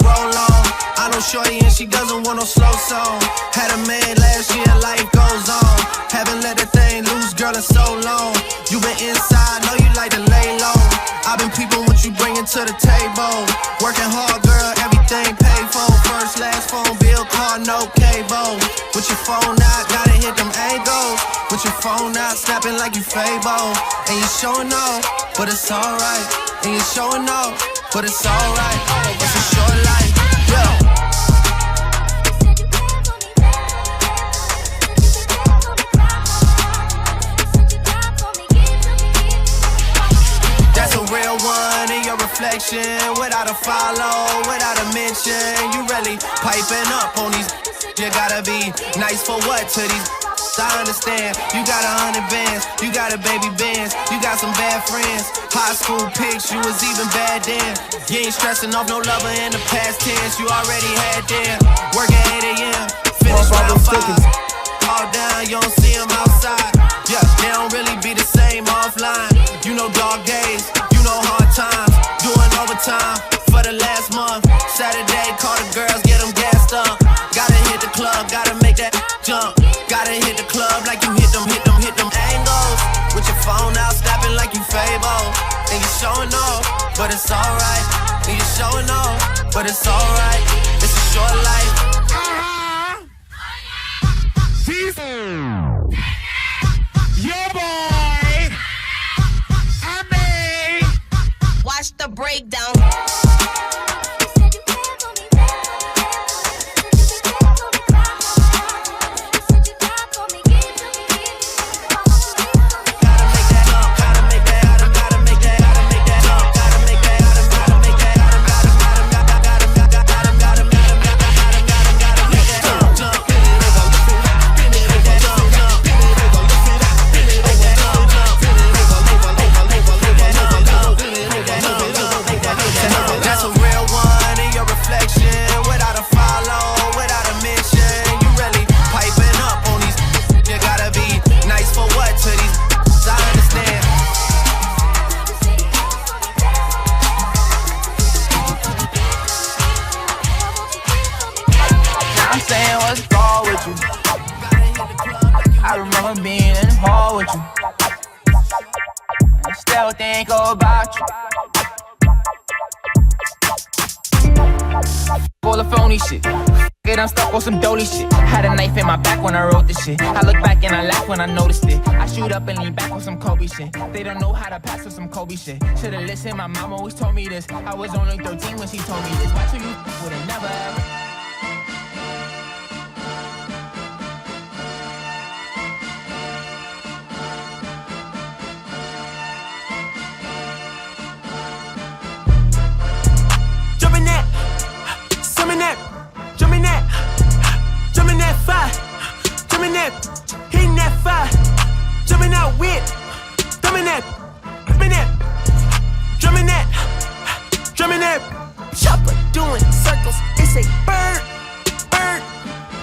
S14: roll on. I know shorty and she doesn't want no slow song. Had a man last year, life goes on. Haven't let that thing loose, girl, in so long. You been inside, know you like to lay low. I've been peeping what you bringing to the table. Working hard, girl, everything paid for. First, last phone bill, car, no cable. With your phone out, gotta hit them angles. With your phone out, snapping like you Fable. And you showing off, but it's alright. And you showing off, but it's alright. It's a short life, yeah. That's a real one in your reflection. Without a follow, without a mention. You really piping up on these. You gotta be nice for what to these. I understand, you got 100 bands, you got a baby Benz, you got some bad friends. High school pics, you was even bad then. You ain't stressing off no lover in the past tense, you already had them. Work at 8 a.m., finish round 5. All down, you don't see them outside. Yeah, they don't really be the same offline. You know dog days, you know hard times. Do
S15: time for the last month. Saturday, call the girls, get them gassed up. Gotta hit the club, gotta make that jump. Gotta hit the club like you hit them angles. With your phone out, snapping like you Fable. And you showing off, but it's alright. And you showing off, but it's alright. It's a short life.
S3: Yo, boy. I mean.
S11: Watch the breakdown.
S8: I remember being in the hall with you. I still think about you. Full of phony shit. Get I'm stuck on some dolly shit. Had a knife in my back when I wrote this shit. I look back and I laugh when I noticed it. I shoot up and lean back on some Kobe shit. They don't know how to pass with some Kobe shit. Should've listened, my mom always told me this. I was only 13 when she told me this. Watch who you would've never ever.
S3: Jumping that fire, jumping that, hitting that fire, jumping out with, drumming that, chopper doing circles. It's a bird,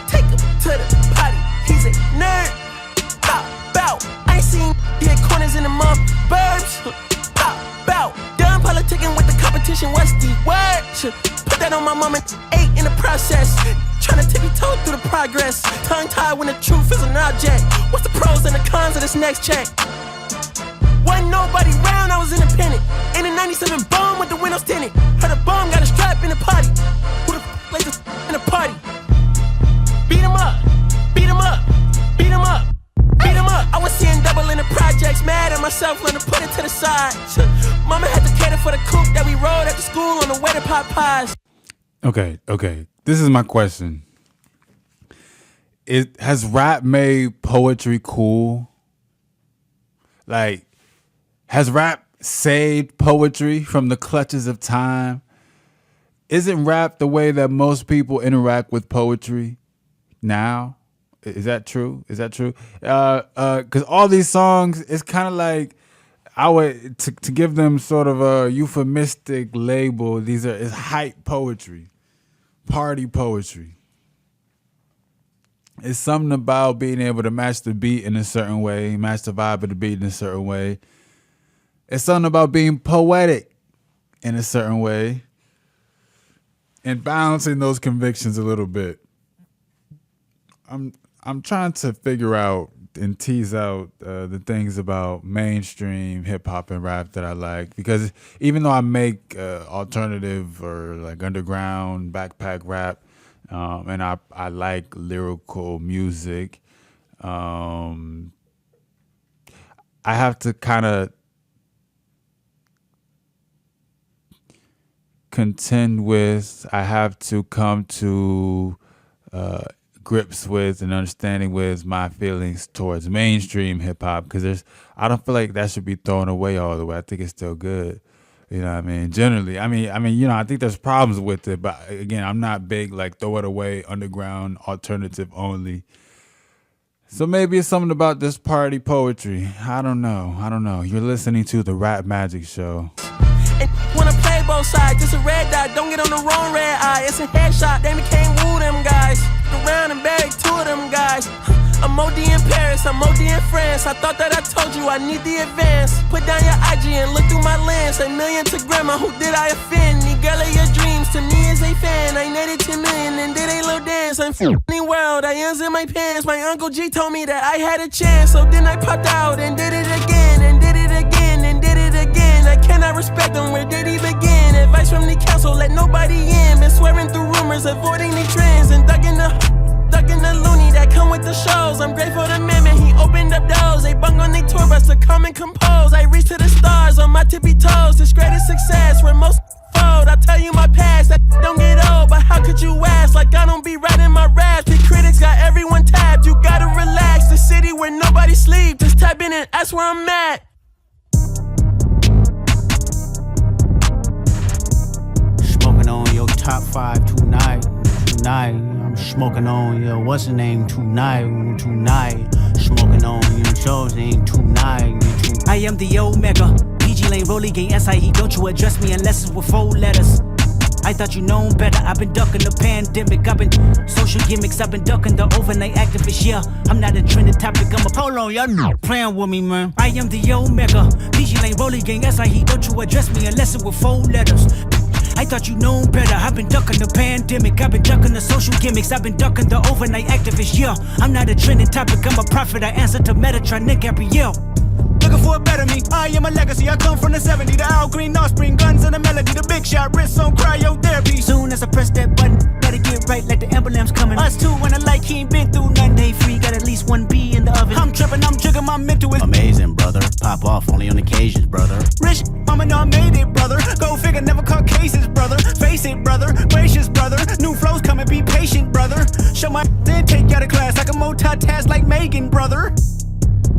S3: take him to the potty. He's a nerd. Bow, I ain't seen hit corners in the month. Burbs, bow, done politicking with the competition. What's the word? Put that on my mama. 8 in the process. Tryna tippy-toe through the progress. Tongue-tied when the truth is an object. What's the pros and the cons of this next check? Wasn't nobody round, I was independent. In a 97 bomb with the windows tinted. Heard a bomb got a strap in the party. Who the f*** like this in the party? Beat 'em up, beat 'em up, beat 'em up, beat 'em up. I was seeing double in the projects. Mad at myself, learned to put it to the side. Mama had to cater for the coupe that we rode after school on the way to pot pies.
S1: Okay. This is my question. Has rap made poetry cool? Like, has rap saved poetry from the clutches of time? Isn't rap the way that most people interact with poetry now? Is that true? Because all these songs, it's kind of like, I would to give them sort of a euphemistic label. It's hype poetry. Party poetry. It's something about being able to match the beat in a certain way, match the vibe of the beat in a certain way. It's something about being poetic in a certain way and balancing those convictions a little bit. I'm trying to figure out and tease out the things about mainstream hip hop and rap that I like, because even though I make alternative or like underground backpack rap, and I like lyrical music, I have to kind of contend with, I have to come to grips with and understanding with my feelings towards mainstream hip hop, because I don't feel like that should be thrown away all the way. I think it's still good. You know what I mean? Generally, I mean, you know, I think there's problems with it, but again, I'm not big like throw it away, underground, alternative only. So maybe it's something about this party poetry. I don't know. You're listening to the Rap Magic Show.
S3: And wanna play both sides, just a red dot. Don't get on the wrong red eye. It's a headshot. They can't woo them guys. Around and buried 2 of them guys. I'm OD in Paris, I'm OD in France. I thought that I told you I need the advance. Put down your IG and look through my lens. pass $1 million to grandma, who did I offend? The girl of your dreams to me is a fan. I netted 10 million and did a little dance. I'm f***ing world, I ends in my pants. My Uncle G told me that I had a chance. So then I popped out and did it again, and did it again, and did it again. I cannot respect them, where did he begin? Advice from the council, let nobody in. Been swearing through rumors, avoiding the trends, and ducking the loony that come with the shows. I'm grateful to man, he opened up doors. They bung on they tour bus to come and compose. I reach to the stars on my tippy toes. This greatest success where most fold. I tell you my past, that don't get old. But how could you ask? Like I don't be writing my raps. The critics got everyone tapped. You gotta relax. The city where nobody sleep. Just type in and ask where I'm at.
S4: Smoking on your top 5 tonight. I'm smoking on your what's the name tonight. Smoking on your show's name tonight. I am the Omega, PG Lane, Rolly Gang, SIE. Don't you address me unless it's with 4 letters. I thought you known better. I've been ducking the pandemic. I've been social gimmicks. I've been ducking the overnight activists. Yeah, I'm not a trending topic. I'm a polo. Y'all playing with me, man. I am the Omega, PG Lane, Rolly Gang, SIE. Don't you address me unless it's with 4 letters. I thought you known better. I've been ducking the pandemic. I've been ducking the social gimmicks. I've been ducking the overnight activists. Yeah, I'm not a trending topic. I'm a prophet. I answer to Metatron, Nick Gabrielle. Looking for a better me. I am a legacy. I come from the 70s. The Al Green, offspring, guns and the melody. The big shot, wrists on cryotherapy. Soon as I press that button, gotta get right like the emblem's coming. Us two when I like he ain't been through none. Day free, got at least 1 B in the oven. I'm tripping, I'm jigging, my mental is amazing, brother. Pop off only on occasions, brother.
S3: Rich, mama know I made it, brother. Go figure, never caught cases, brother. Face it, brother. Gracious, brother. New flows coming, be patient, brother. Show my then take you out of class like a multitask like Megan, brother.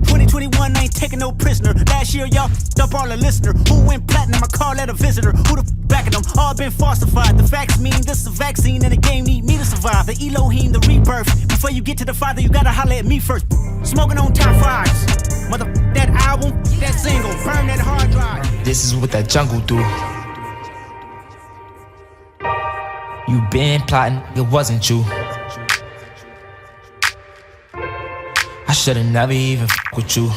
S3: 2021, I ain't taking no prisoner. Last year, y'all up all the listener. Who went platinum? I call that a visitor. Who the backing them? All been falsified. The facts mean this is a vaccine and the game need me to survive. The Elohim, the rebirth. Before you get to the Father, you gotta holler at me first. Smoking on top 5s. Mother, that album, that single, burn that hard drive.
S8: This is what that jungle do. You been plotting, it wasn't you. I should've never even with you.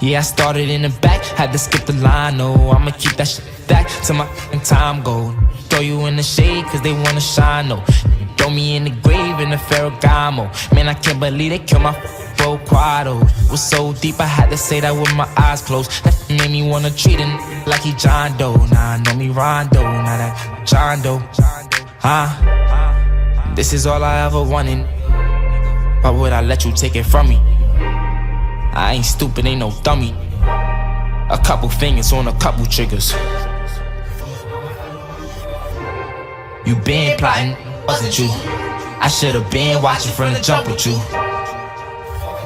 S8: Yeah, I started in the back, had to skip the line. No, I'ma keep that shit back till my time go. Throw you in the shade cause they wanna shine, no. Throw me in the grave in the Ferragamo. Man, I can't believe they killed my bro Quado. Was so deep I had to say that with my eyes closed. That made me wanna treat him like he John Doe. Nah, I know me Rondo, now that John Doe. This is all I ever wanted. Why would I let you take it from me? I ain't stupid, ain't no dummy. A couple fingers on a couple triggers. You been plotting, wasn't you? I should've been watching from the jump with you.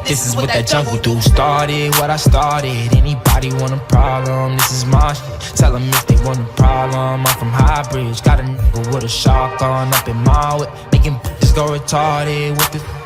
S8: This is what that jungle do. Started what I started. Anybody want a problem? This is my shit. Tell them if they want a problem. I'm from High Bridge. Got a nigga with a shotgun up in my way. Making bitches go retarded with the.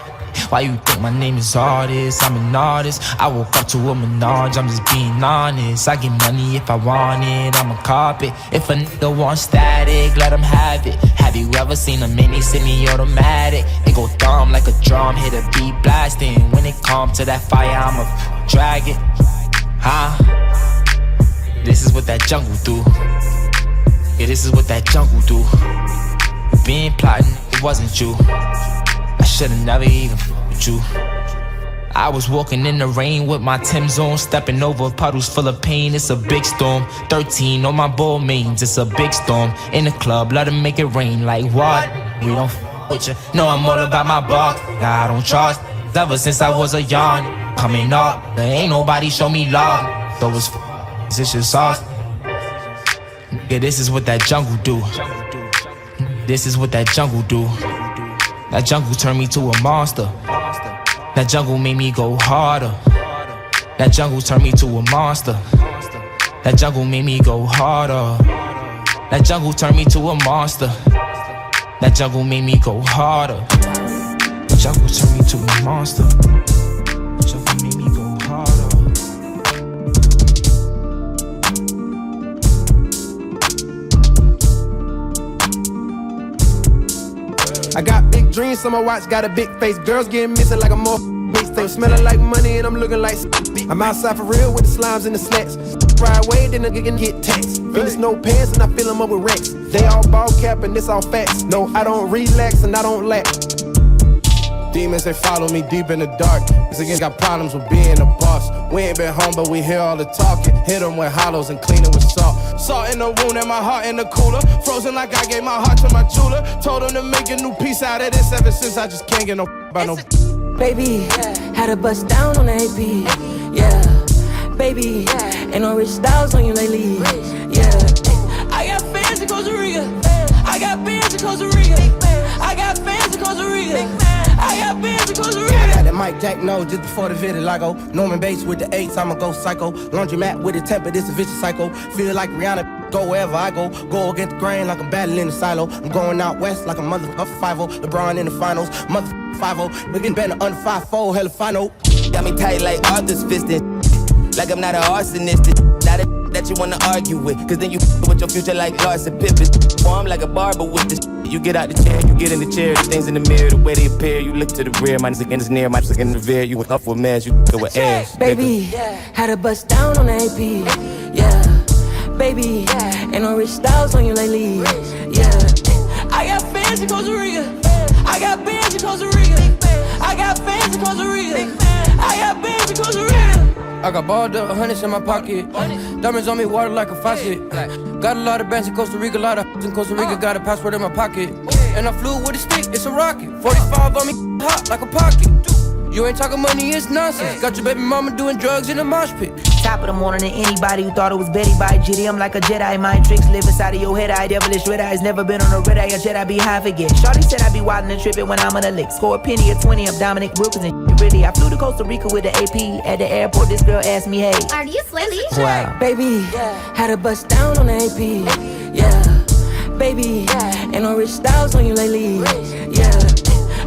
S8: Why you think my name is artist? I'm an artist. I woke up to a Menage, I'm just being honest. I get money if I want it, I'm a carpet. If a nigga want static, let him have it. Have you ever seen a mini semi-automatic? It go thumb like a drum, hit a beat blasting. When it come to that fire, I'ma drag it. This is what that jungle do. Yeah, this is what that jungle do. You been plotting, it wasn't you. I should've never even with you. I was walking in the rain with my Tim's on, stepping over puddles full of pain. It's a big storm. 13 on my ball mains. It's a big storm. In the club, let 'em make it rain. Like what? We don't with you. No, I'm all about my buck. I don't trust. Ever since I was a young coming up, there ain't nobody show me love. Though it's just sauce. Yeah, this is what that jungle do. This is what that jungle do. That jungle turned me to a monster. That jungle made me go harder. That jungle turned me to a monster. That jungle made me go harder. That jungle turned me to a monster. That jungle made me go harder. The jungle turned me to a monster. The jungle made me go harder.
S12: I got big dreams, so my watch got a big face. Girls getting missing like a more waste. I'm smelling like money and I'm looking like
S6: I'm outside for real with the slimes and the snacks. Ride away, then nigga can get taxed. Finish no pants and I fill them up with racks. They all ball cap and this all facts. No, I don't relax and I don't lack. Demons, they follow me deep in the dark. Cause again, got problems with being a boss. We ain't been home, but we hear all the talking. Hit them with hollows and clean it with salt. Salt in the wound and my heart in the cooler. Frozen like I gave my heart to my jeweler. Told him to make a new piece out of this. Ever since I just can't get no by no.
S11: Baby, had to bust down on the AP. Yeah, baby, ain't no rich styles on you lately. Yeah, I got fans in Costa Rica. I got bands in Costa Rica. I got fans in Costa Rica. I got bands in Costa Rica.
S6: I got that Mike Jack no just before the vitiligo. Norman Bates with the 8s, I'ma go psycho. Laundromat with the temper, this a vicious cycle. Feel like Rihanna, go wherever I go. Go against the grain like I'm battling the silo. I'm going out west like a motherfucker 5-0. LeBron in the finals, motherfucker 5-0. We getting better under 5-4, hella final.
S22: Got me tight like Arthur's fisting. Like I'm not an arsonist. Not a that you wanna argue with. Cause then you with your future like Larson Pippen. Form like a barber with this. You get out the chair, you get in the chair. The things in the mirror, the way they appear. You look to the rear, mine's against near, mine's in the rear. You up with mess, you go with ass.
S11: Baby, had to bust down on the AP. Yeah, baby, ain't no rich styles on you lately. Yeah, I got fans in Costa Rica. I got bands in Costa Rica. I got fans in Costa Rica. I got bands in Costa Rica.
S6: I got balled up, hundreds in my pocket. Diamonds on me, water like a faucet. Got a lot of bands in Costa Rica, a lot of in Costa Rica. Got a passport in my pocket. And I flew with a stick, it's a rocket. 45 on me, hot like a pocket. You ain't talking money, it's nonsense. Got your baby mama doing drugs in the mosh pit.
S8: Top of the morning and anybody who thought it was Betty by Jitty. I'm like a Jedi, mind tricks live inside of your head. I devilish red eyes, never been on a red eye. A Jedi be high forget. Shorty said I be wildin' and trippin' when I'm on a lick. Score a penny or 20, I'm Dominic Wilkins and really. I flew to Costa Rica with the AP. At the airport, this girl asked me, hey,
S21: Are you Swilly?
S11: Wow. Baby, had to bust down on the AP. Yeah, baby, ain't no rich styles on you lately. Yeah,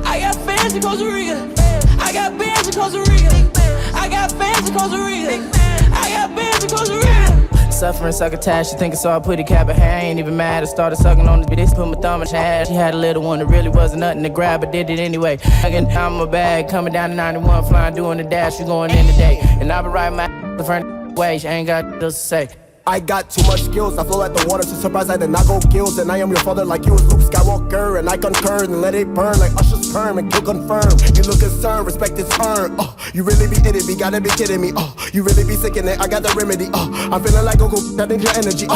S11: I got fans in Costa Rica. I got bands in Costa Rica. I got fans in Costa Rica. I got bands in Costa Rica.
S8: Suffering succotash, she think it's all pretty cap of hair. I ain't even mad. I started sucking on the bitch, put my thumb in her ass. She had a little one that really wasn't nothing to grab, but did it anyway. Hugging down my bag, coming down to 91, flying, doing the dash, you going in today. And I be riding my the front way, she ain't got else to say.
S6: I got too much skills, I flow like the water, so surprised I did not go kills. And I am your father like you was Luke Skywalker. And I concur and let it burn like Usher's perm and kill confirm. You look concerned, respect is earned. You really be itty, be gotta be kidding me. You really be sick in it, I got the remedy. I'm feeling like Goku, that ain't your energy.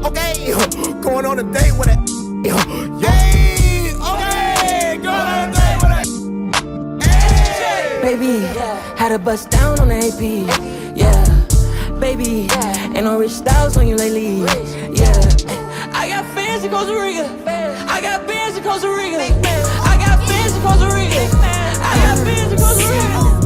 S6: Okay, going on a date with it. Yay, okay, going on a date with it. Hey.
S11: Baby, had to bust down on the AP. Yeah. Baby, ain't no rich styles on you lately. Yeah, I got fans in Costa Rica. I got bands in Costa Rica. I got fans in Costa Rica. I got fans in Costa Rica.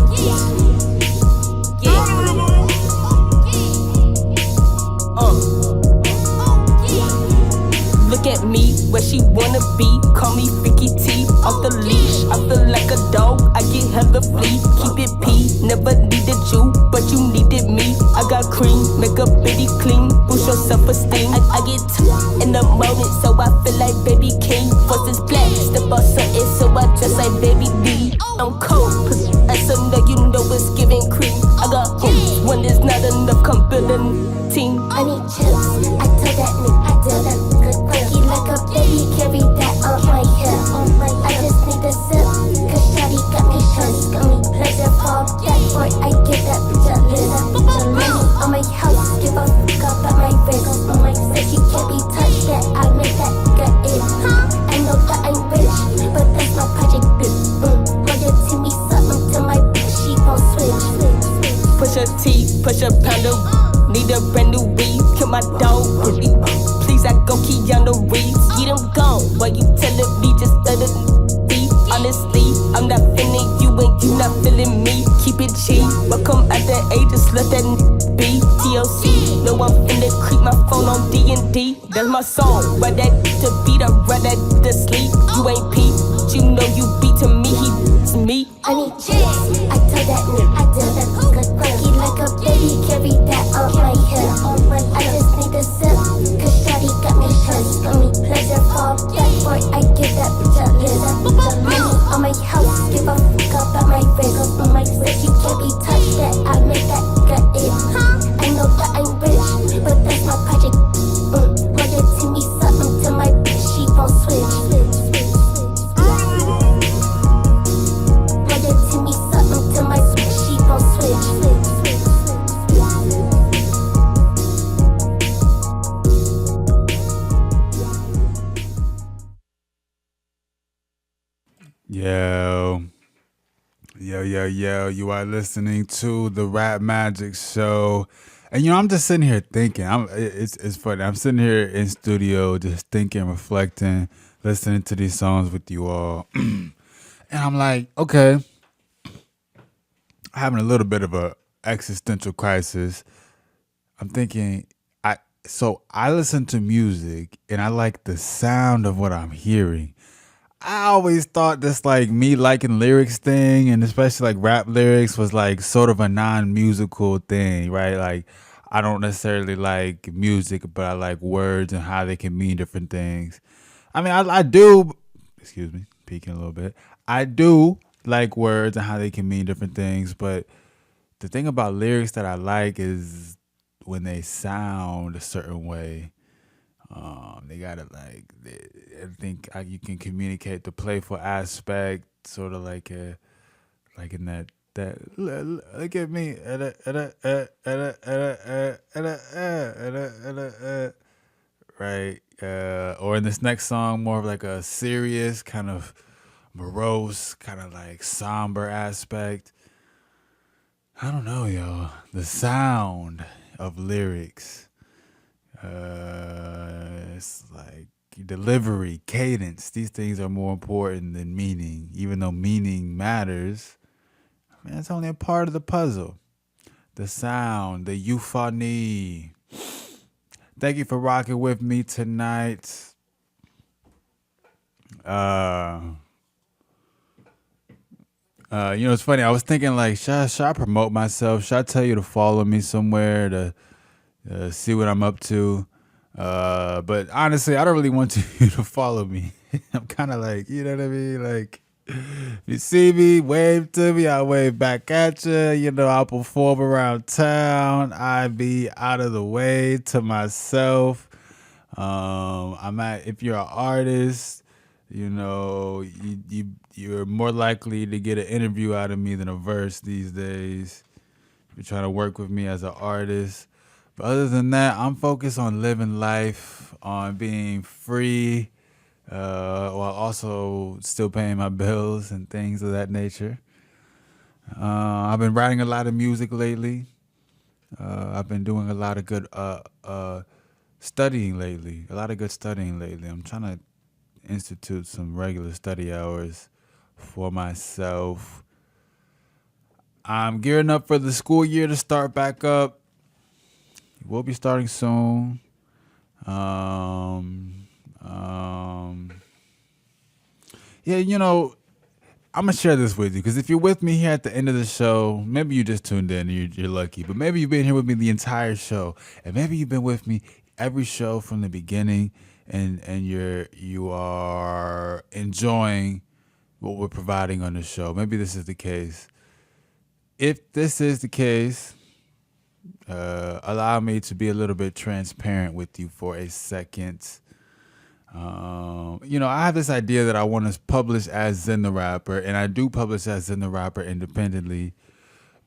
S23: Look at me, where she wanna be. Call me Vicky T. Off the leash, I feel like a dog. I get hella flea, keep it pee. Never needed you, but you needed me. I got cream, make a bitty clean. Boost your self-esteem. I get two in the moment, so I feel like baby king. First is black, step on something, so I dress like baby D. I'm cold, as I know you know it's giving cream. I got hoops, when there's not enough, come build a team.
S21: I need chips, I tell that nigga, I tell that nigga. Funky like a baby, carry that on my hip. I just need a sip, cause shawty got me shook. Got me pleasure for that boy, I get that bitch a little. On my house, give a fuck about my wrist. On my said she can't be touched yet, I make that nigga it. I know that I'm rich, but that's my project bitch. Royalty me something to my bitch, she gon' switch.
S23: Push a T, push a pounder. Need a brand new weed, kill my dog. Please, I go Keanu Reeves. Get him gone, while you telling me just let it be. Honestly, I'm not feeling you and you not feeling me. Keep it cheap, but come at the age, just let that be. TLC, no I'm finna creep my phone on D&D. That's my song, run that to beat, I run that to sleep. You ain't Pete, you know you beat to me, he's me.
S21: I need chips, I tell that nigga, I tell that nigga. Funky like a baby, carry that on my hip. I just need a sip, cause shawty got me shook. Got me pleasure for that boy, I get that bitch a little. On my house, give a fuck about my wrist. On my said she can't be touched yet, I make
S1: yo. You are listening to the Rap Magic Show. And, I'm just sitting here thinking. It's funny. I'm sitting here in studio just thinking, reflecting, listening to these songs with you all. And I'm like, okay, having a little bit of a existential crisis. I'm thinking, I listen to music and I like the sound of what I'm hearing. I always thought this like me liking lyrics thing, and especially like rap lyrics, was like sort of a non-musical thing, right? Like I don't necessarily like music, but I like words and how they can mean different things. I mean, I do, excuse me, peeking a little bit. I do like words and how they can mean different things, but the thing about lyrics that I like is when they sound a certain way. They gotta I think you can communicate the playful aspect, sort of like in that look at me, right? Or in this next song, more of like a serious kind of morose, kind of like somber aspect. I don't know, yo. The sound of lyrics. It's like delivery, cadence. These things are more important than meaning, even though meaning matters. I mean, it's only a part of the puzzle. The sound, the euphony. Thank you for rocking with me tonight. It's funny. I was thinking like, should I promote myself? Should I tell you to follow me somewhere to see what I'm up to? But honestly, I don't really want you to follow me. I'm kind of like, you know what I mean? Like, if you see me, wave to me, I'll wave back at you. I'll perform around town. I be out of the way to myself. If you're an artist, you're more likely to get an interview out of me than a verse these days. If you're trying to work with me as an artist. But other than that, I'm focused on living life, on being free, while also still paying my bills and things of that nature. I've been writing a lot of music lately. I've been doing a lot of good studying lately. I'm trying to institute some regular study hours for myself. I'm gearing up for the school year to start back up. We'll be starting soon. I'm going to share this with you because if you're with me here at the end of the show, maybe you just tuned in and you're lucky, but maybe you've been here with me the entire show, and maybe you've been with me every show from the beginning, and you are enjoying what we're providing on the show. Maybe this is the case. If this is the case, allow me to be a little bit transparent with you for a second. I have this idea that I want to publish as ZENtheRapper, and I do publish as ZENtheRapper independently.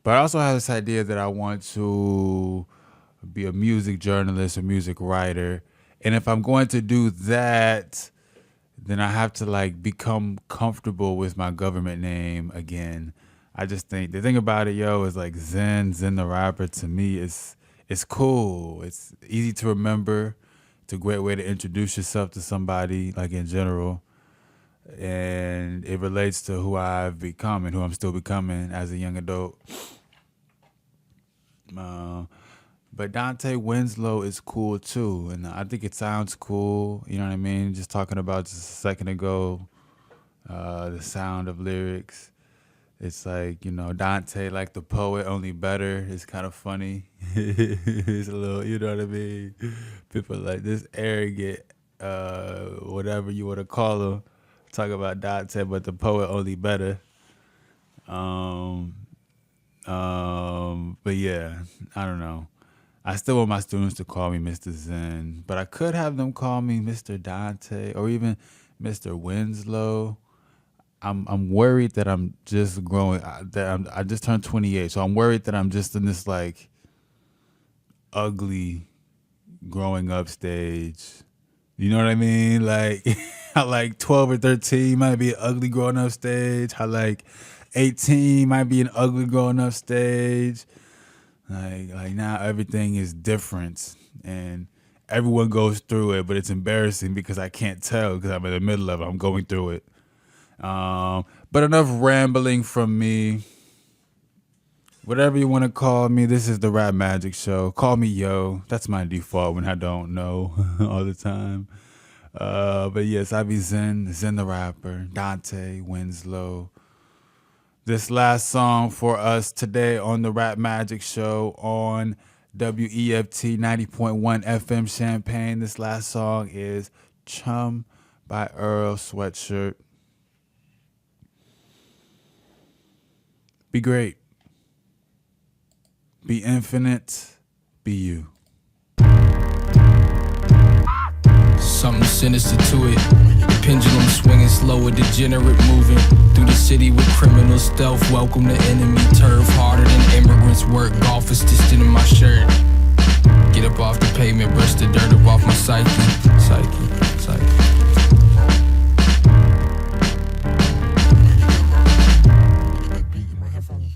S1: But I also have this idea that I want to be a music journalist, a music writer. And if I'm going to do that, then I have to become comfortable with my government name again. I just think the thing about it, is like ZENtheRapper to me it's cool. It's easy to remember. It's a great way to introduce yourself to somebody, like in general. And it relates to who I've become and who I'm still becoming as a young adult. But Donte Winslow is cool too. And I think it sounds cool. You know what I mean? Just talking about just a second ago, the sound of lyrics. It's like, Donte, like the poet, only better. It's kind of funny. It's a little, you know what I mean? People like this arrogant, whatever you want to call them, talk about Donte, but the poet only better. But yeah, I don't know. I still want my students to call me Mr. Zen, but I could have them call me Mr. Donte or even Mr. Winslow. I'm worried that I'm just growing. I just turned 28, so I'm worried that I'm just in this ugly growing up stage. You know what I mean? Like, how 12 or 13 might be an ugly growing up stage. How 18 might be an ugly growing up stage. Like now everything is different and everyone goes through it, but it's embarrassing because I can't tell because I'm in the middle of it. I'm going through it. But enough rambling from me. Whatever you want to call me, this is the Rap Magic Show. Call me Yo. That's my default when I don't know all the time. But yes, I be ZENtheRapper, Donte, Winslow. This last song for us today on the Rap Magic Show on WEFT 90.1 FM Champaign. This last song is Chum by Earl Sweatshirt. Be great. Be infinite. Be you.
S2: Something sinister to it. The pendulum swinging slow, a degenerate moving through the city with criminal stealth. Welcome to enemy turf, harder than immigrants work. Golf is distant in my shirt. Get up off the pavement, brush the dirt up off my psyche.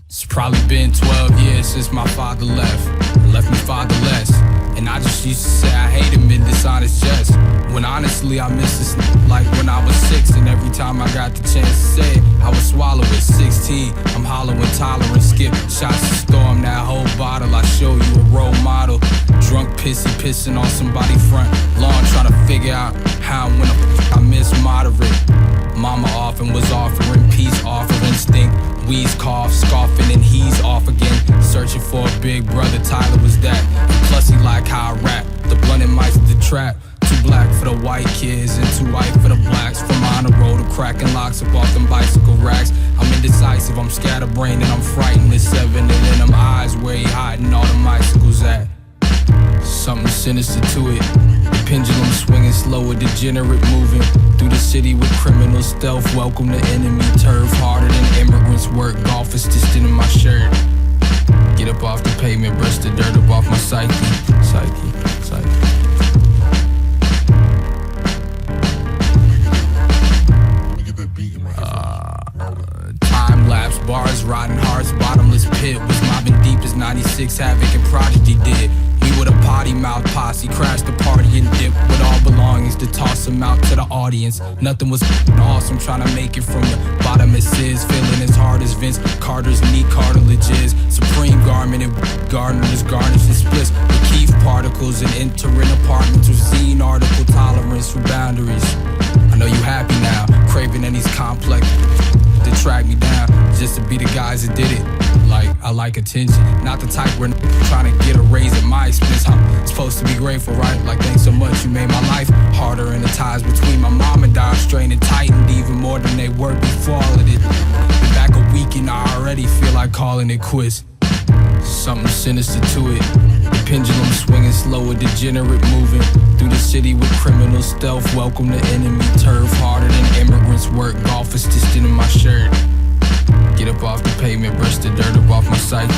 S2: It's probably been 12 years since my father left me fatherless. And I just used to say I hate him in dishonest jest, when honestly I miss this like when I was 6. And every time I got the chance to say it, I would swallow it. 16, I'm hollow and tolerant. Skip shots to storm that whole bottle. I show you a role model. Drunk pissing on somebody's front lawn, trying to figure out how and when I miss moderate. Mama often was offering peace, offering instinct. Wheeze, cough, scoffing, and he's off again. Searching for a big brother, Tyler was that. And plus he like how I rap, the blunt and mice the trap. Too black for the white kids and too white for the blacks. From on the road to cracking locks up off them bicycle racks. I'm indecisive, I'm scatterbrained, and I'm frightened. It's 7 and in them eyes where he hiding all them icicles at. Something sinister to it. The pendulum swinging slow, a degenerate moving through the city with criminal stealth. Welcome to enemy turf, harder than immigrants work. Golf is distant in my shirt. Get up off the pavement, brush the dirt up off my psyche. Time lapse, bars, rotten hearts, bottomless pit. Was mobbing deep as 96 Havoc and Prodigy did. We with a potty mouth posse, crashed the party and dipped with all belongings to toss them out to the audience. Nothing was awesome, trying to make it from the bottom it is. Feeling as hard as Vince Carter's knee cartilage is. Supreme garment and gardeners garnished and splits with Keith particles and entering apartments with zine article tolerance for boundaries. I know you happy now, craving any complex to track me down, just to be the guys that did it. Like, I like attention, not the type where trying to get a raise at my expense. I'm supposed to be grateful, right? Like, thanks so much, you made my life harder. And the ties between my mom and dad strained and tightened even more than they were before all of it. Been back a week and I already feel like calling it quits. Something sinister to it. The pendulum swinging slow, a degenerate moving through the city with criminal stealth. Welcome to enemy turf, harder than immigrants work. Golf is distant in my shirt. Get up off the pavement, brush the dirt up off my psyche.